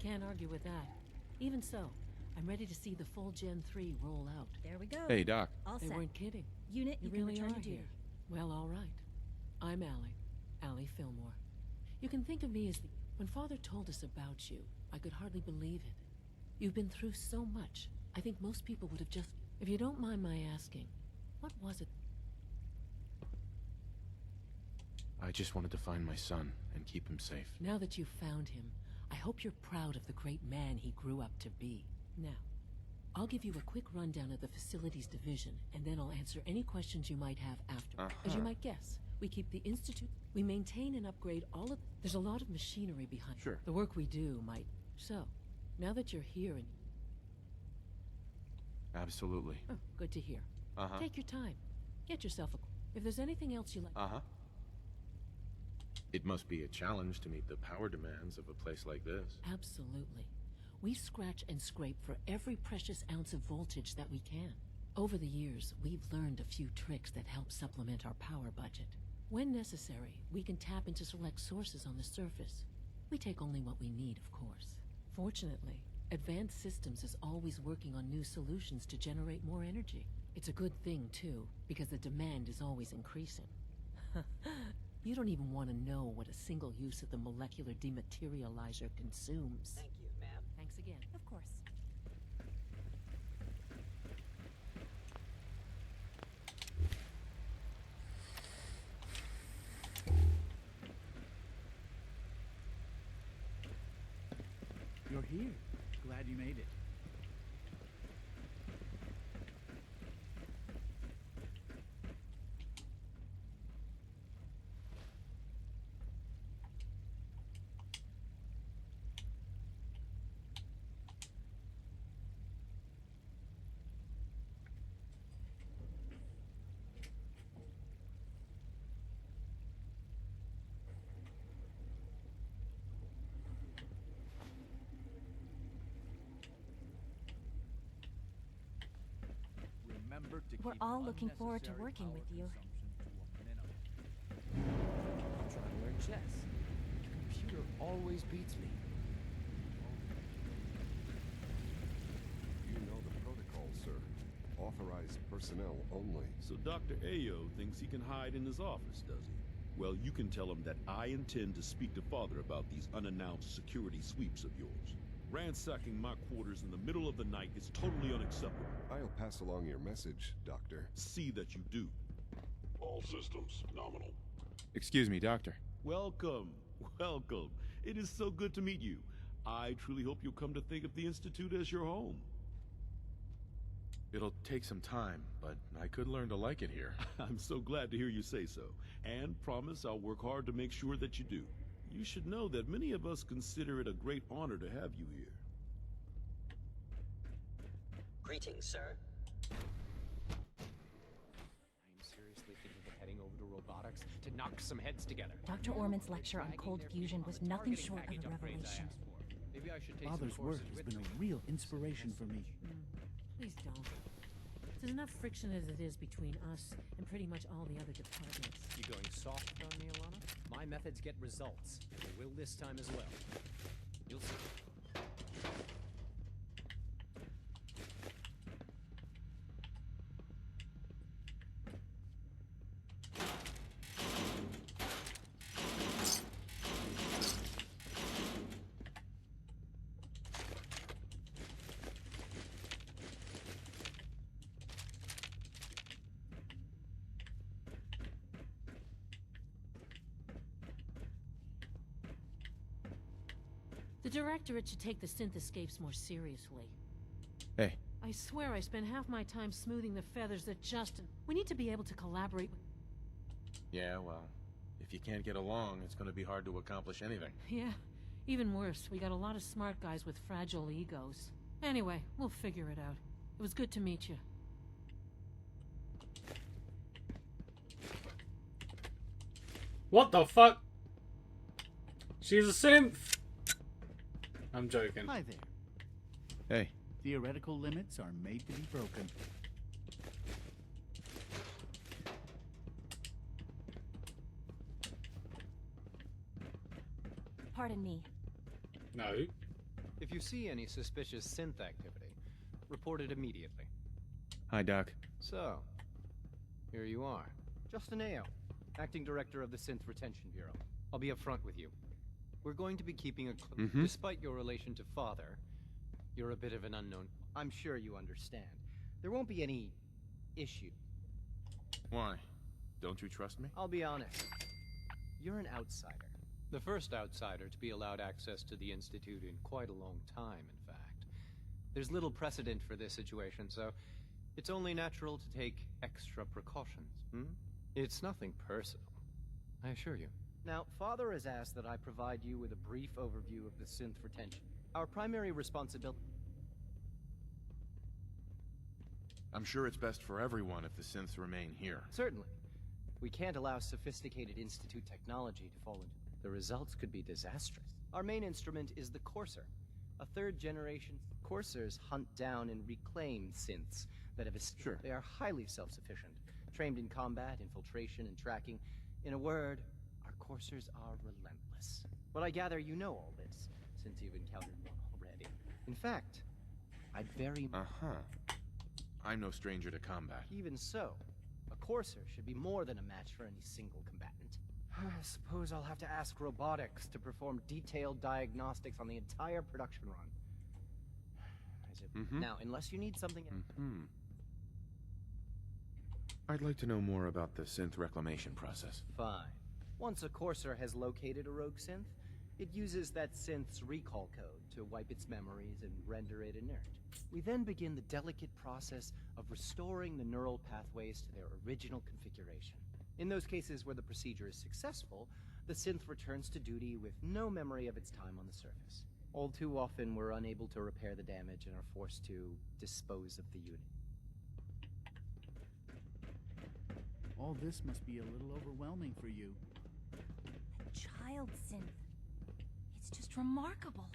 can't argue with that. Even so, I'm ready to see the full Gen 3 roll out. There we go. Hey, Doc. All They set. weren't kidding. Unit, you can really return are to duty. here. Well, all right. I'm Allie Fillmore. You can think of me as the... When Father told us about you, I could hardly believe it. You've been through so much. I think most people would have just... If you don't mind my asking, what was it? I just wanted to find my son and keep him safe. Now that you've found him, I hope you're proud of the great man he grew up to be. Now, I'll give you a quick rundown of the facilities division, and then I'll answer any questions you might have after. As you might guess, we keep the Institute... We maintain and upgrade all of... There's a lot of machinery behind... Sure. The work we do might... So, now that you're here and... Absolutely. Oh, good to hear. Take your time. Get yourself a... If there's anything else you like... It must be a challenge to meet the power demands of a place like this. Absolutely. We scratch and scrape for every precious ounce of voltage that we can. Over the years, we've learned a few tricks that help supplement our power budget. When necessary, we can tap into select sources on the surface. We take only what we need, of course. Fortunately, Advanced Systems is always working on new solutions to generate more energy. It's a good thing, too, because the demand is always increasing. You don't even want to know what a single use of the molecular dematerializer consumes. Thank you, ma'am. Thanks again. Of course. You're here. Glad you made it. We're all looking forward to working with you. I'm trying to learn chess. The computer always beats me. You know the protocol, sir. Authorized personnel only. So Dr. Ayo thinks he can hide in his office, does he? Well, you can tell him that I intend to speak to Father about these unannounced security sweeps of yours. Ransacking my quarters in the middle of the night is totally unacceptable. I'll pass along your message, Doctor. See that you do. All systems nominal. Excuse me, Doctor. Welcome. Welcome. It is so good to meet you. I truly hope you'll come to think of the Institute as your home. It'll take some time, but I could learn to like it here. I'm so glad to hear you say so, and promise I'll work hard to make sure that you do. You should know that many of us consider it a great honor to have you here. Greetings, sir. I'm seriously thinking of heading over to robotics to knock some heads together. Dr. Orman's lecture on cold fusion was nothing short of a revelation. Maybe I should take Father's some work courses has with been me. a real inspiration for me. Please don't. There's enough friction as it is between us and pretty much all the other departments. You going soft on me, Alana? My methods get results. They will this time as well. You'll see. The Directorate should take the synth escapes more seriously. Hey. I swear I spend half my time smoothing the feathers that Justin... We need to be able to collaborate with... Yeah, well, if you can't get along, it's going to be hard to accomplish anything. Yeah, even worse, we got a lot of smart guys with fragile egos. Anyway, we'll figure it out. It was good to meet you. What the fuck? She's a synth! I'm joking. Hi there. Hey. Theoretical limits are made to be broken. Pardon me. No. If you see any suspicious synth activity, report it immediately. Hi, Doc. So, here you are. Justin Ao, Acting Director of the Synth Retention Bureau. I'll be upfront with you. We're going to be keeping a close... Despite your relation to Father, you're a bit of an unknown. I'm sure you understand. There won't be any issue. Why? Don't you trust me? I'll be honest. You're an outsider. The first outsider to be allowed access to the Institute in quite a long time, in fact. There's little precedent for this situation, so it's only natural to take extra precautions, It's nothing personal, I assure you. Now, Father has asked that I provide you with a brief overview of the synth retention. Our primary responsibility... I'm sure it's best for everyone if the synths remain here. Certainly. We can't allow sophisticated Institute technology to fall into... The results could be disastrous. Our main instrument is the Courser, a third-generation... Coursers hunt down and reclaim synths that have... Sure. They are highly self-sufficient, trained in combat, infiltration, and tracking. In a word, our Coursers are relentless. But I gather you know all this, since you've encountered one already. In fact, I'd very... I'm no stranger to combat. Even so, a Courser should be more than a match for any single combatant. I suppose I'll have to ask robotics to perform detailed diagnostics on the entire production run. Now, unless you need something... I'd like to know more about the synth reclamation process. Fine. Once a Courser has located a rogue synth, it uses that synth's recall code to wipe its memories and render it inert. We then begin the delicate process of restoring the neural pathways to their original configuration. In those cases where the procedure is successful, the synth returns to duty with no memory of its time on the surface. All too often, we're unable to repair the damage and are forced to dispose of the unit. All this must be a little overwhelming for you. A child synth. It's just remarkable.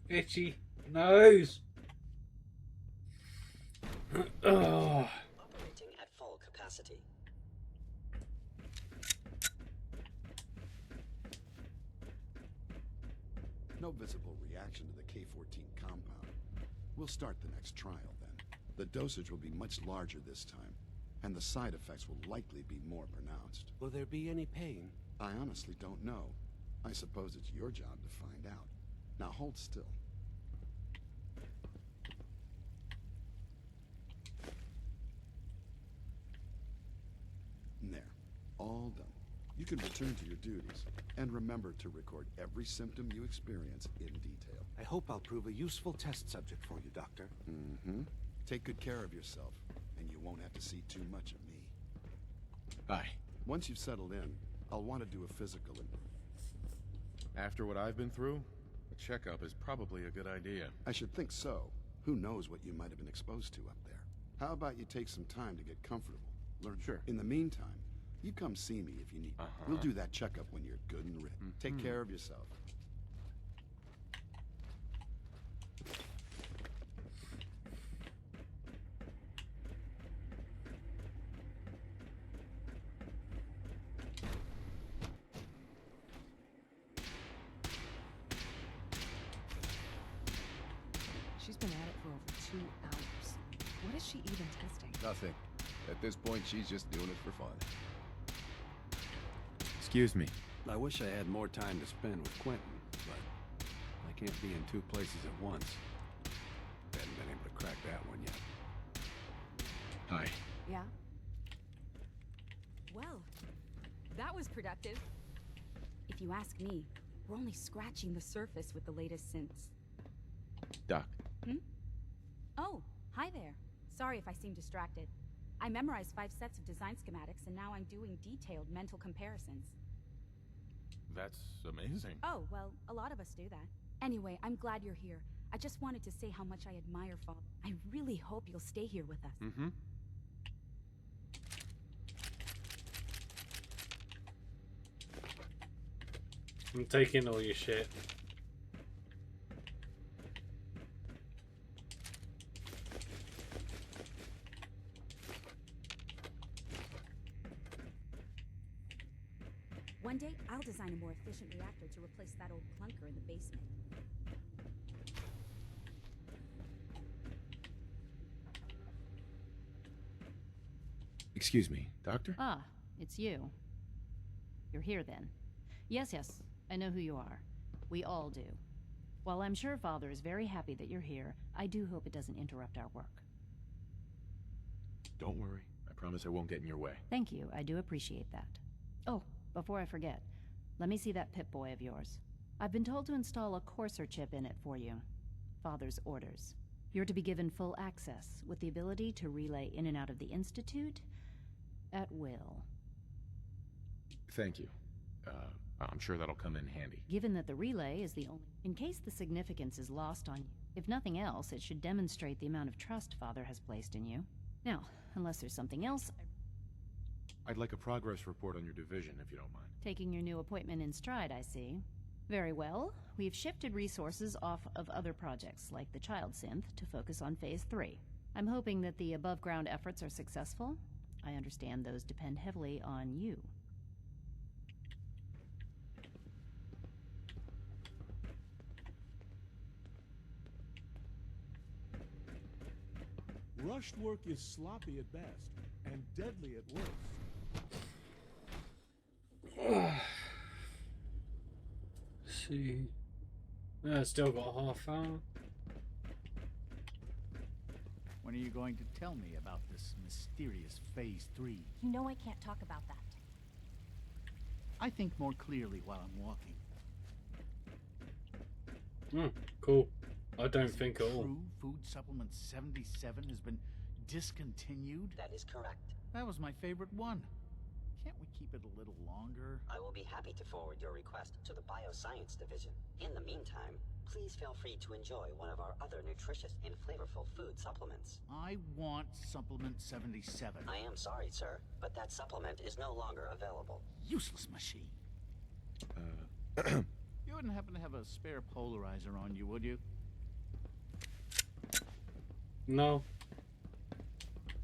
Itchy nose. Operating at full capacity. No visible reaction to the K-14 compound. We'll start the next trial then. The dosage will be much larger this time, and the side effects will likely be more pronounced. Will there be any pain? I honestly don't know. I suppose it's your job to find out. Now hold still. There. All done. You can return to your duties, and remember to record every symptom you experience in detail. I hope I'll prove a useful test subject for you, Doctor. Take good care of yourself, and you won't have to see too much of me. Bye. Once you've settled in, I'll want to do a physical. After what I've been through, a checkup is probably a good idea. I should think so. Who knows what you might have been exposed to up there? How about you take some time to get comfortable? Learn. Sure. In the meantime, you come see me if you need. We'll do that checkup when you're good and ready. Take care of yourself. She's been at it for over 2 hours. What is she even testing? Nothing. At this point, she's just doing it for fun. Excuse me. I wish I had more time to spend with Quentin, but I can't be in 2 places at once. Haven't been able to crack that one yet. Hi. Yeah? Well, that was productive. If you ask me, we're only scratching the surface with the latest synths. Doc. Oh, hi there. Sorry if I seem distracted. I memorized 5 sets of design schematics, and now I'm doing detailed mental comparisons. That's amazing. Oh, well, a lot of us do that. Anyway, I'm glad you're here. I just wanted to say how much I admire Father. I really hope you'll stay here with us. I'm taking all your shit. One day, I'll design a more efficient reactor to replace that old clunker in the basement. Excuse me, Doctor? Ah, it's you. You're here then. Yes, I know who you are. We all do. While I'm sure Father is very happy that you're here, I do hope it doesn't interrupt our work. Don't worry. I promise I won't get in your way. Thank you, I do appreciate that. Oh, before I forget, let me see that Pip-Boy of yours. I've been told to install a Courser chip in it for you. Father's orders. You're to be given full access, with the ability to relay in and out of the Institute at will. Thank you. I'm sure that'll come in handy. Given that the relay is the only... In case the significance is lost on you, if nothing else, it should demonstrate the amount of trust Father has placed in you. Now, unless there's something else... I'd like a progress report on your division, if you don't mind. Taking your new appointment in stride, I see. Very well. We've shifted resources off of other projects, like the Child Synth, to focus on Phase 3. I'm hoping that the above-ground efforts are successful. I understand those depend heavily on you. Rushed work is sloppy at best, and deadly at worst. See. Still got half hour. When are you going to tell me about this mysterious Phase 3? You know I can't talk about that. I think more clearly while I'm walking. Cool. I don't think at all. True Food Supplement 77 has been discontinued? That is correct. That was my favorite one. Can't we keep it a little longer? I will be happy to forward your request to the Bioscience Division. In the meantime, please feel free to enjoy one of our other nutritious and flavorful food supplements. I want Supplement 77. I am sorry, sir, but that supplement is no longer available. Useless machine. You wouldn't happen to have a spare polarizer on you, would you? No.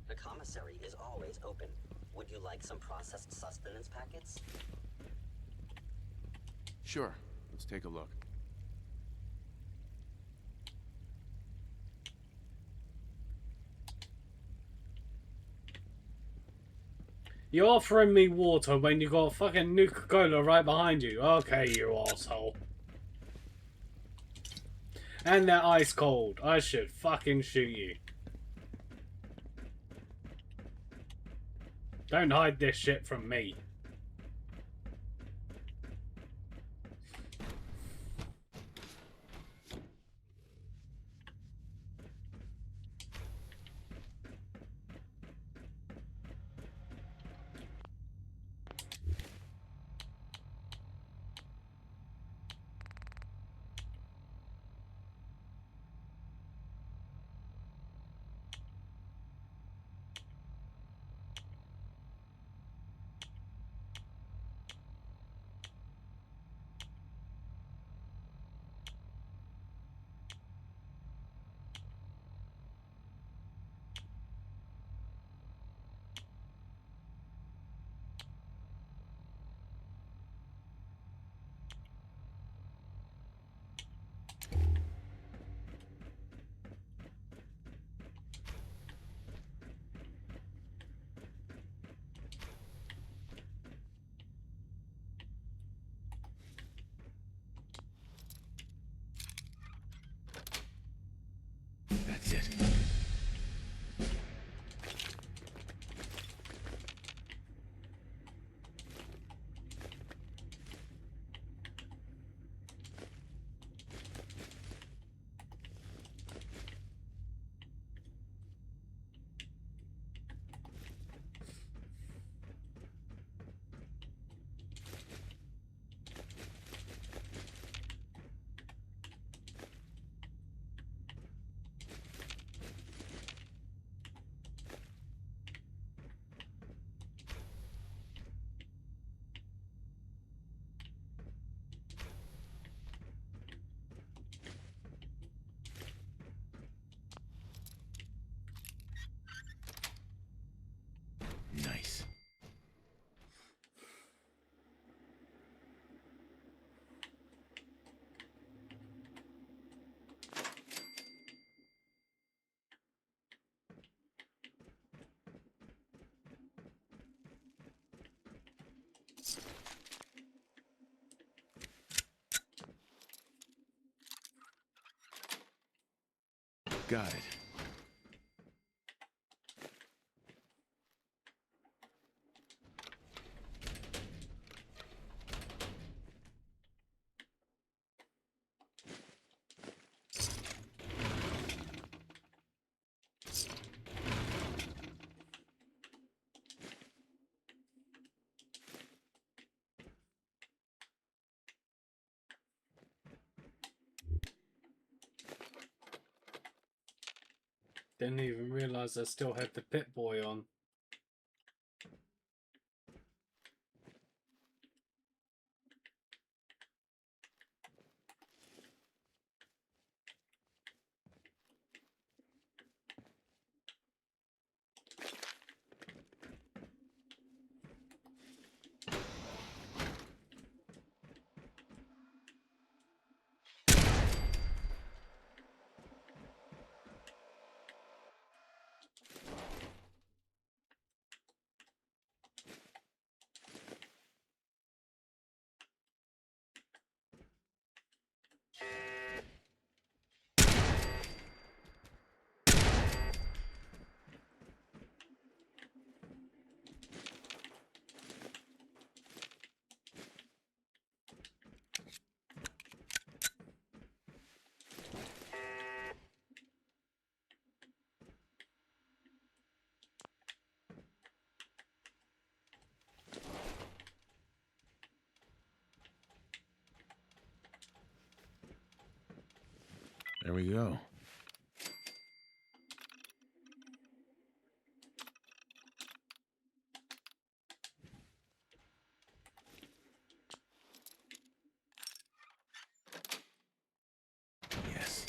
The commissary is always open. Would you like some processed sustenance packets? Sure. Let's take a look. You're offering me water when you got fucking Nuka-Cola right behind you. Okay, you asshole. And they're ice cold. I should fucking shoot you. Don't hide this shit from me. got it. Didn't even realize I still had the Pip-Boy on. There we go. Yes.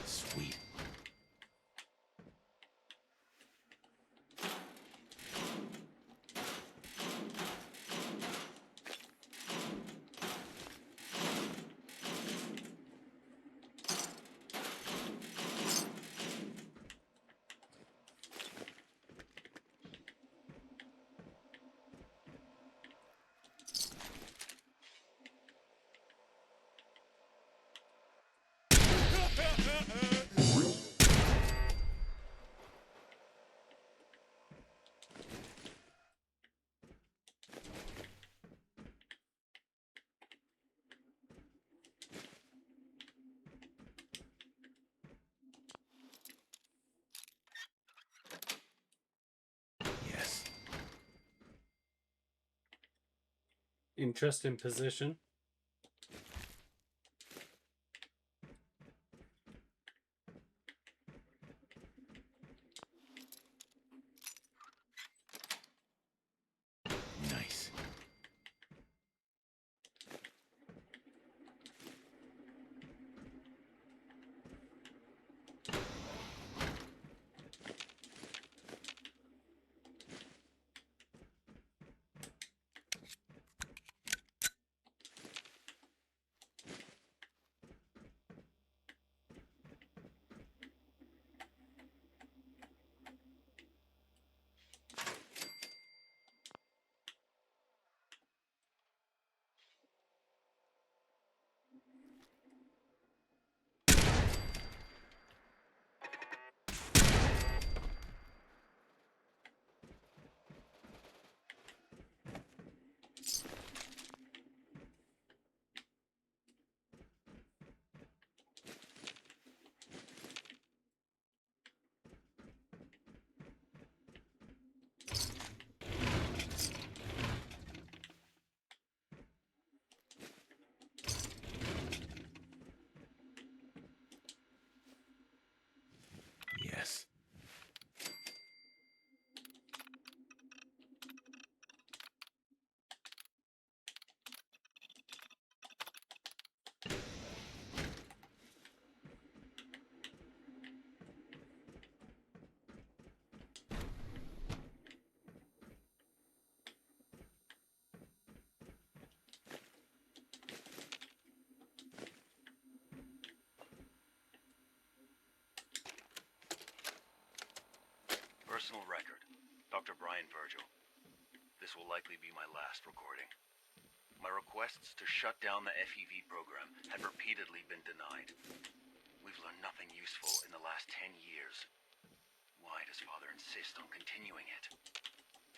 Sweet. Yes. Interesting position. Nice. Personal record, Dr. Brian Virgil. This will likely be my last recording. My requests to shut down the FEV program have repeatedly been denied. We've learned nothing useful in the last 10 years. Why does Father insist on continuing it?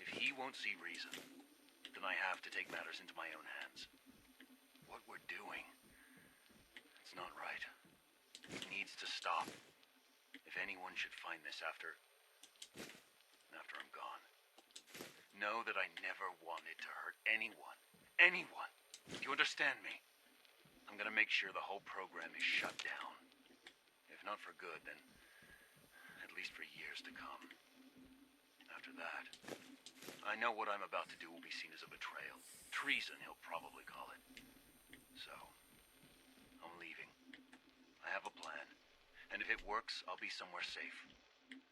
If he won't see reason, then I have to take matters into my own hands. What we're doing, it's not right. It needs to stop. If anyone should find this after I'm gone, know that I never wanted to hurt anyone. Anyone. Do you understand me? I'm gonna make sure the whole program is shut down. If not for good, then at least for years to come. After that, I know what I'm about to do will be seen as a betrayal. Treason, he'll probably call it. So, I'm leaving. I have a plan. And if it works, I'll be somewhere safe.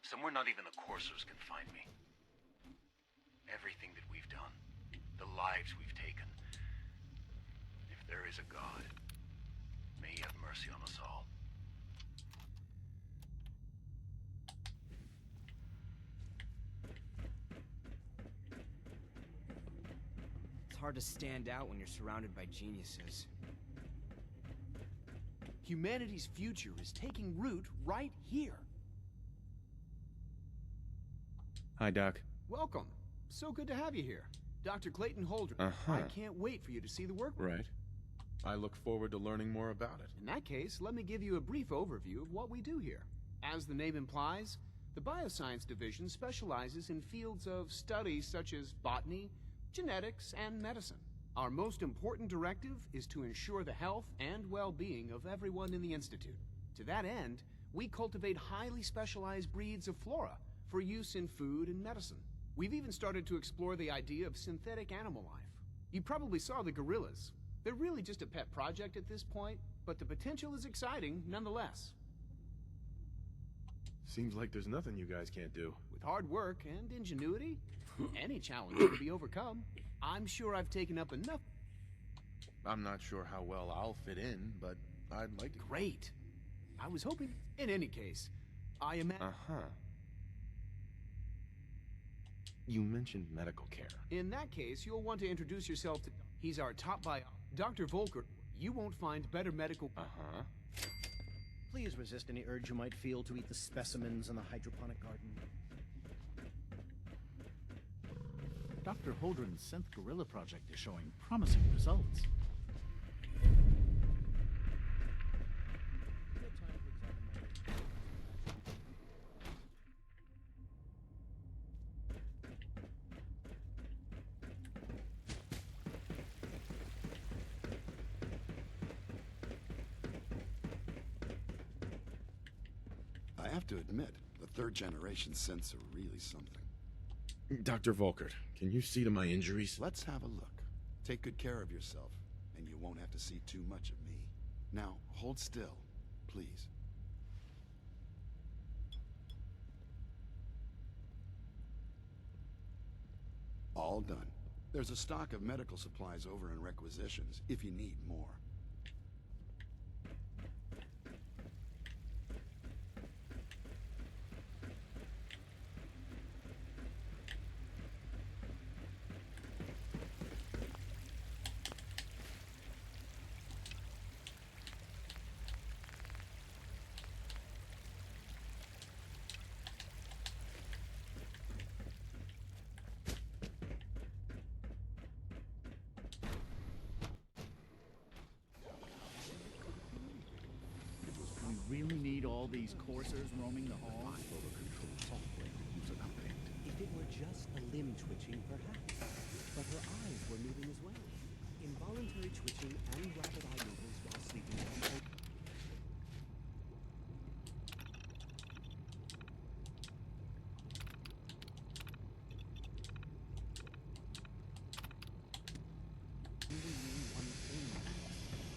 Somewhere not even the coursers can find me. Everything that we've done, the lives we've taken. If there is a God, may he have mercy on us all. It's hard to stand out when you're surrounded by geniuses. Humanity's future is taking root right here. Hi, Doc. Welcome. So good to have you here. Dr. Clayton Holdren. Uh-huh. I can't wait for you to see the work. Right. I look forward to learning more about it. In that case, let me give you a brief overview of what we do here. As the name implies, the Bioscience Division specializes in fields of study such as botany, genetics, and medicine. Our most important directive is to ensure the health and well-being of everyone in the Institute. To that end, we cultivate highly specialized breeds of flora for use in food and medicine. We've even started to explore the idea of synthetic animal life. You probably saw the gorillas. They're really just a pet project at this point, but the potential is exciting nonetheless. Seems like there's nothing you guys can't do. With hard work and ingenuity, any challenge can be overcome. I'm sure I've taken up enough. I'm not sure how well I'll fit in, but I'd like to. Great. I was hoping. In any case, I imagine. Uh-huh. You mentioned medical care. In that case, you'll want to introduce yourself to. He's our top bio. Dr. Volker. You won't find better medical. Uh-huh. Please resist any urge you might feel to eat the specimens in the hydroponic garden. Dr. Holdren's synth gorilla project is showing promising results. I have to admit, the third-generation synths are really something. Dr. Volkert, can you see to my injuries? Let's have a look. Take good care of yourself, and you won't have to see too much of me. Now, hold still, please. All done. There's a stock of medical supplies over in requisitions, if you need more. We really need all these coursers roaming the halls? Control software to use an update. If it were just a limb twitching, perhaps. But her eyes were moving as well. Involuntary twitching and rapid eye movements while sleeping.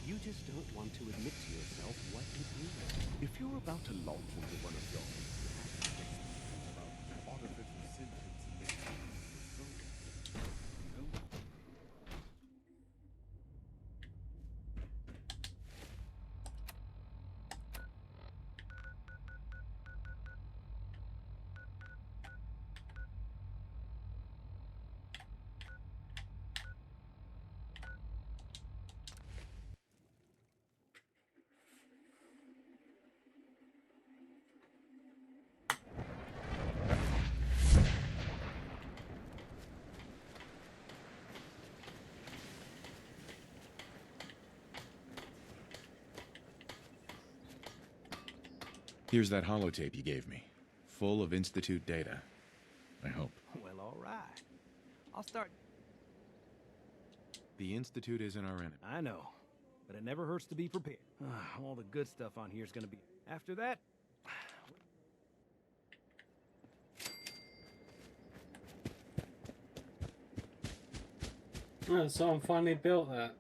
You just don't want to admit to yourself what it is. If you're about to launch into one of your about artificial sentience Here's that holotape you gave me, full of Institute data. I hope. Well, all right. I'll start... The Institute isn't our enemy. I know, but it never hurts to be prepared. All the good stuff on here is gonna be... After that... Oh, someone finally built that.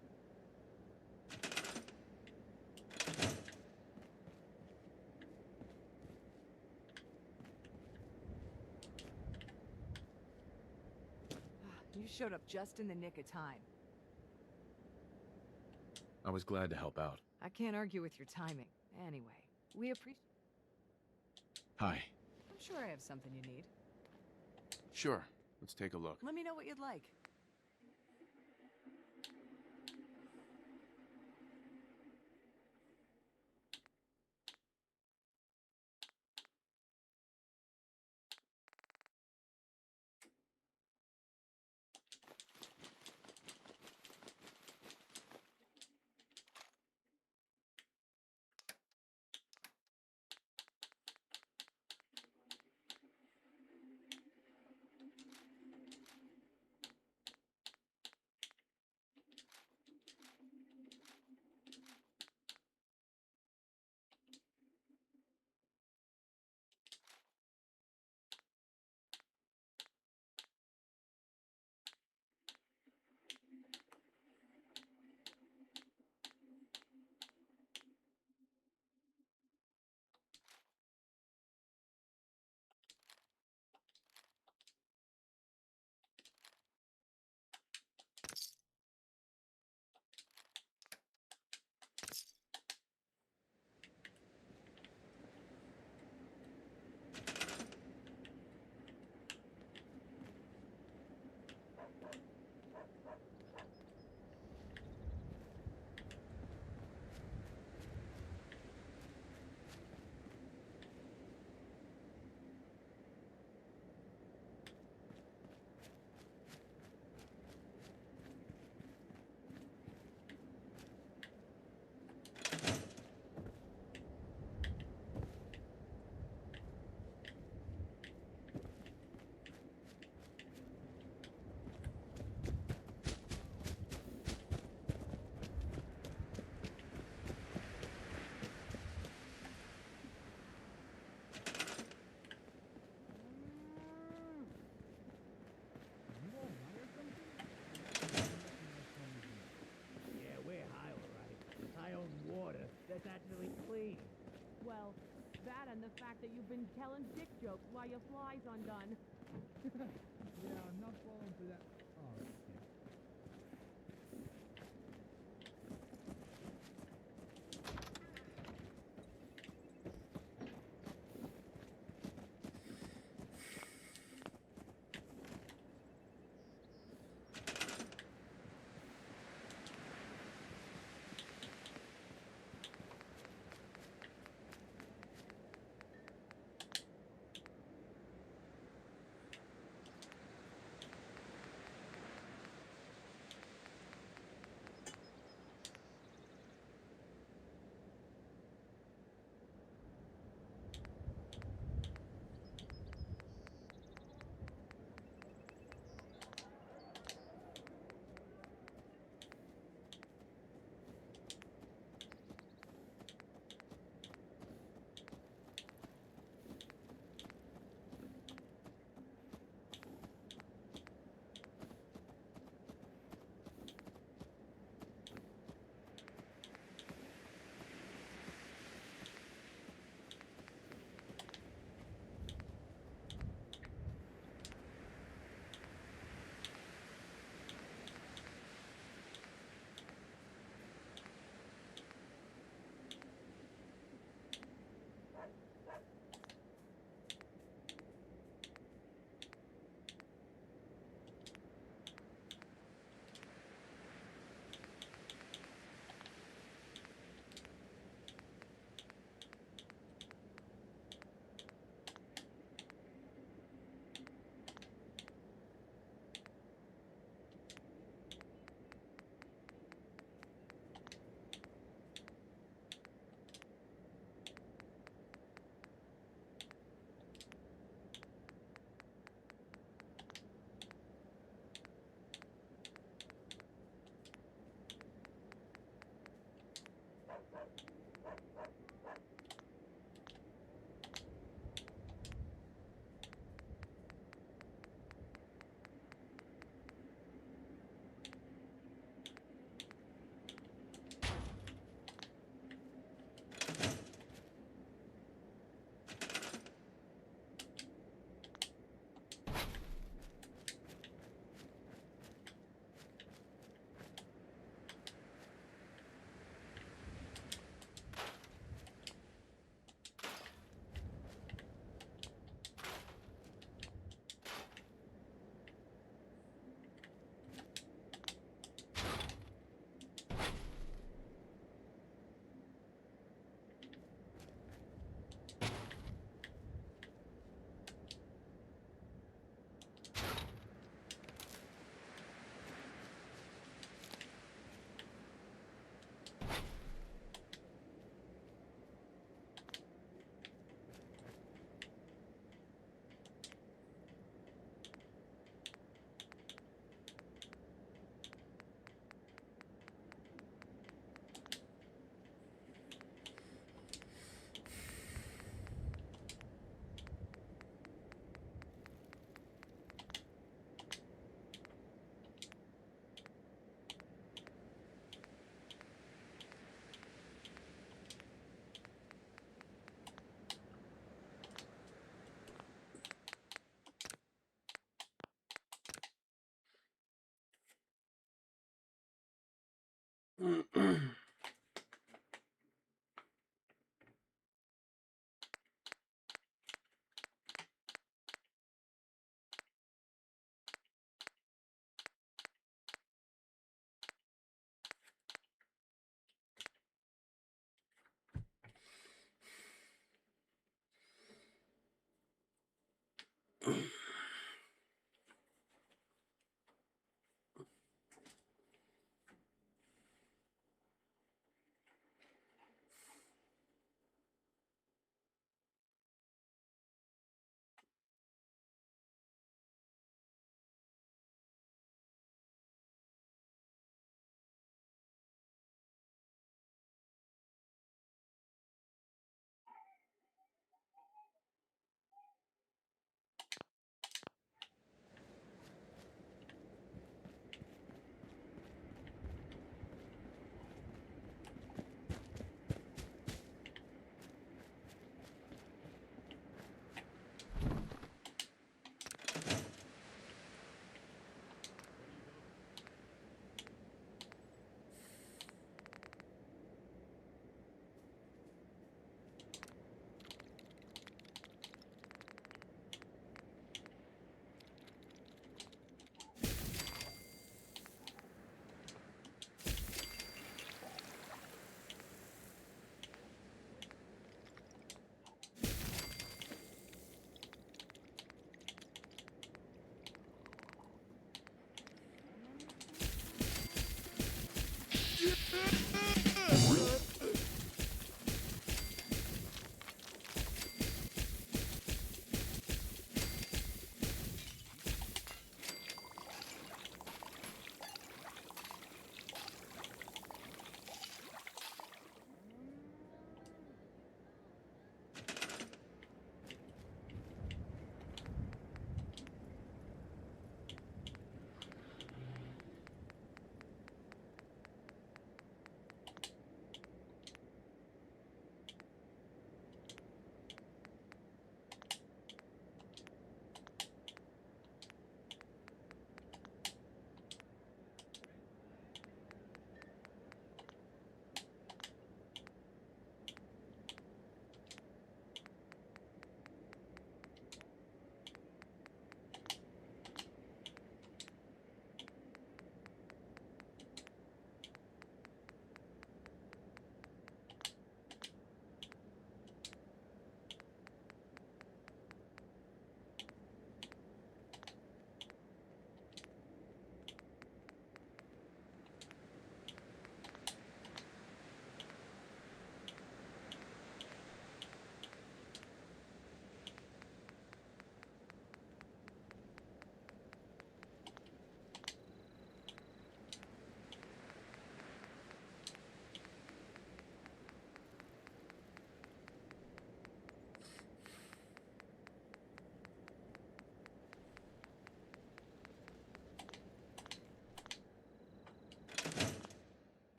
You showed up just in the nick of time. I was glad to help out. I can't argue with your timing. Anyway, we appreciate... Hi. I'm sure I have something you need. Sure. Let's take a look. Let me know what you'd like. That's actually clean. Well, that and the fact that you've been telling dick jokes while your fly's undone. Yeah, I'm not falling for that. Oh, okay.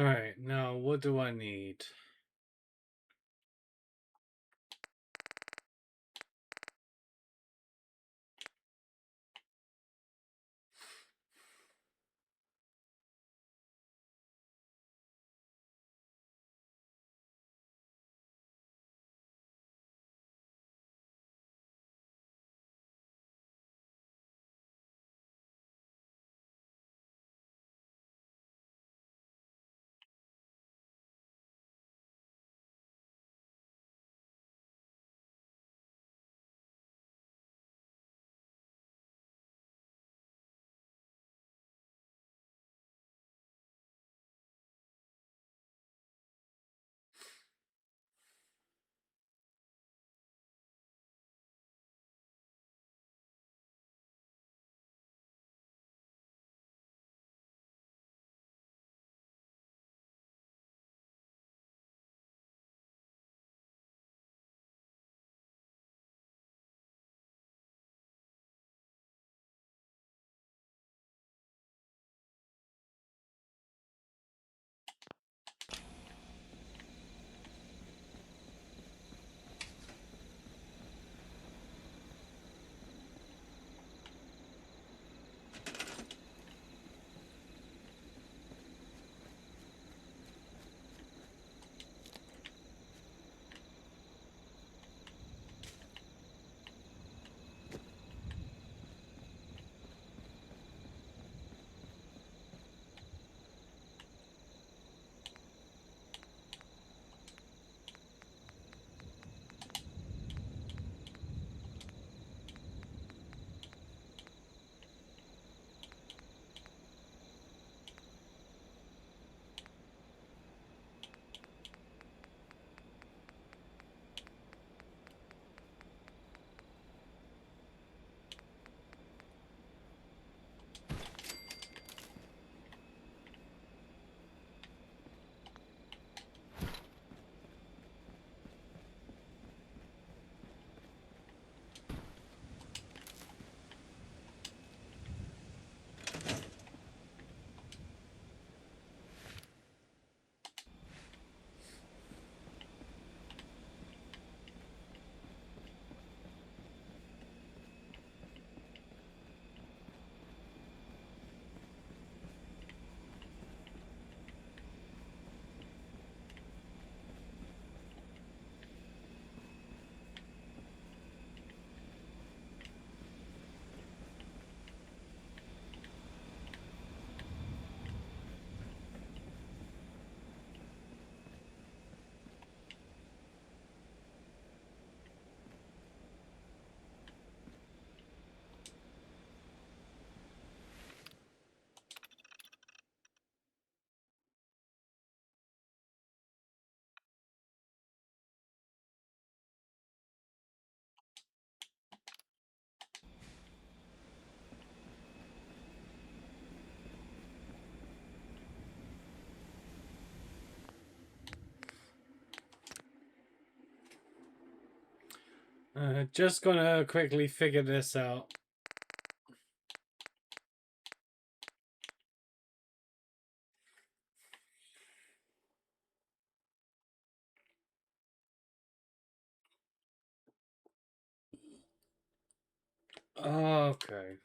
Alright, now what do I need? Just gonna quickly figure this out. Okay.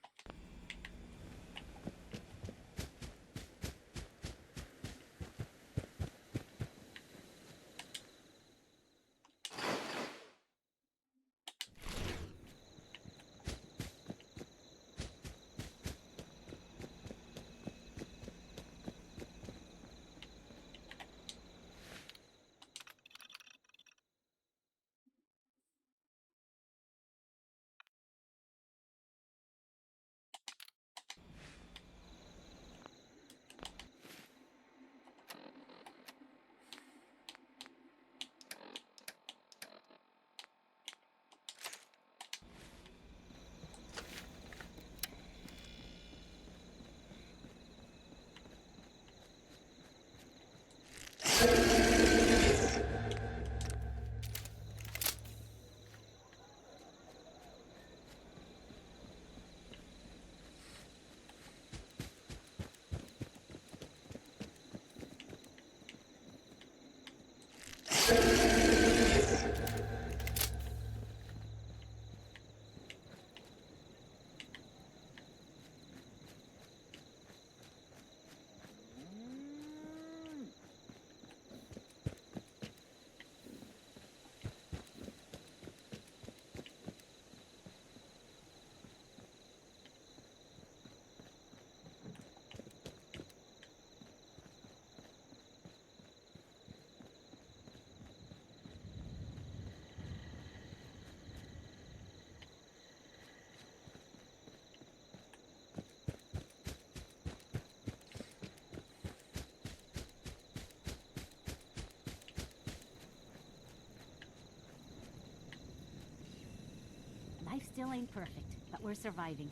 still ain't perfect, but we're surviving.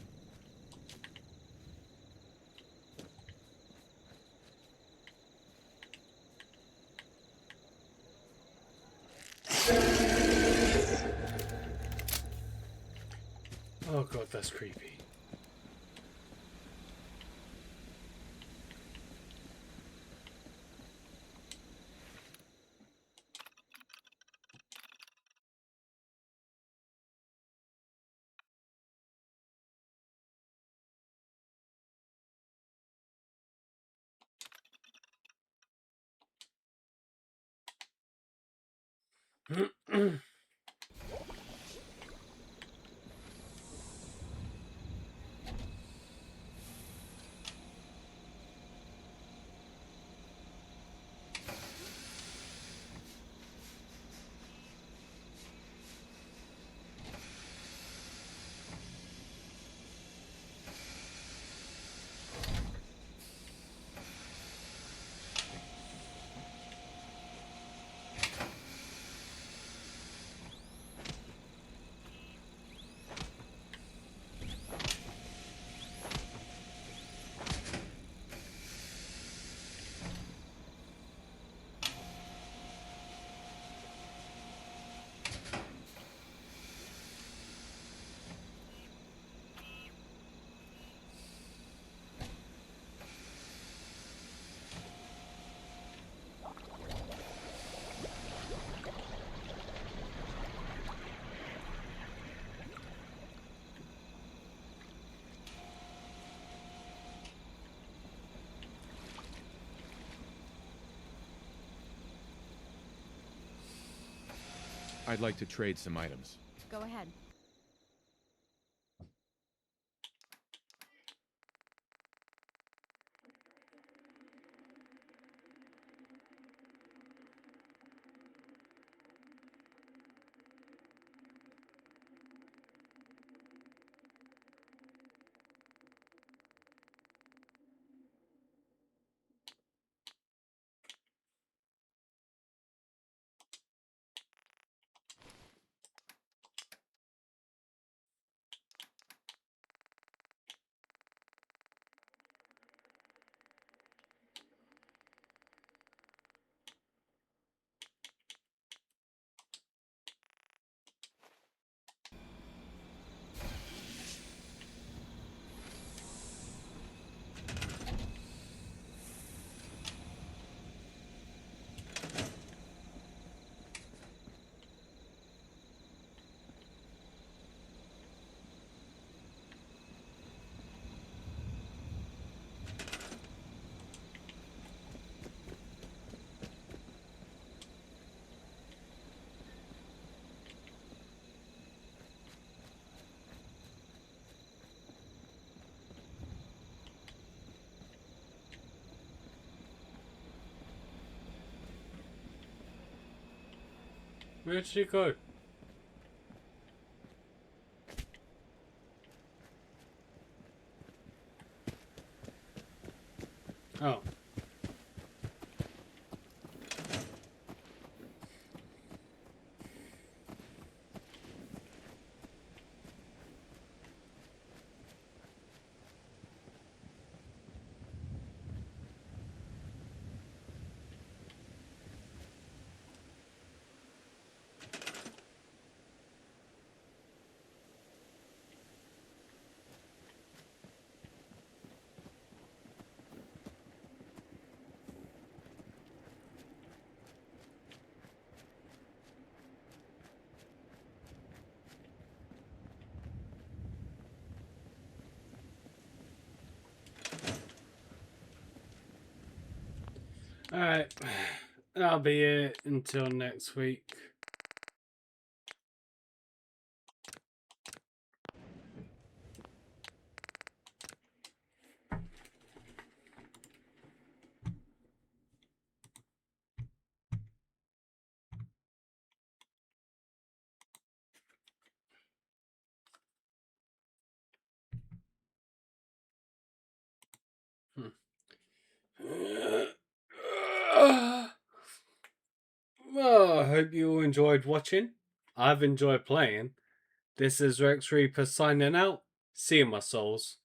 Oh god, that's creepy. I'd like to trade some items. Go ahead. Where'd she go? Oh. Alright. That'll be it until next week. Well, I hope you all enjoyed watching. I've enjoyed playing. This is Rex Reaper signing out. See you, my souls.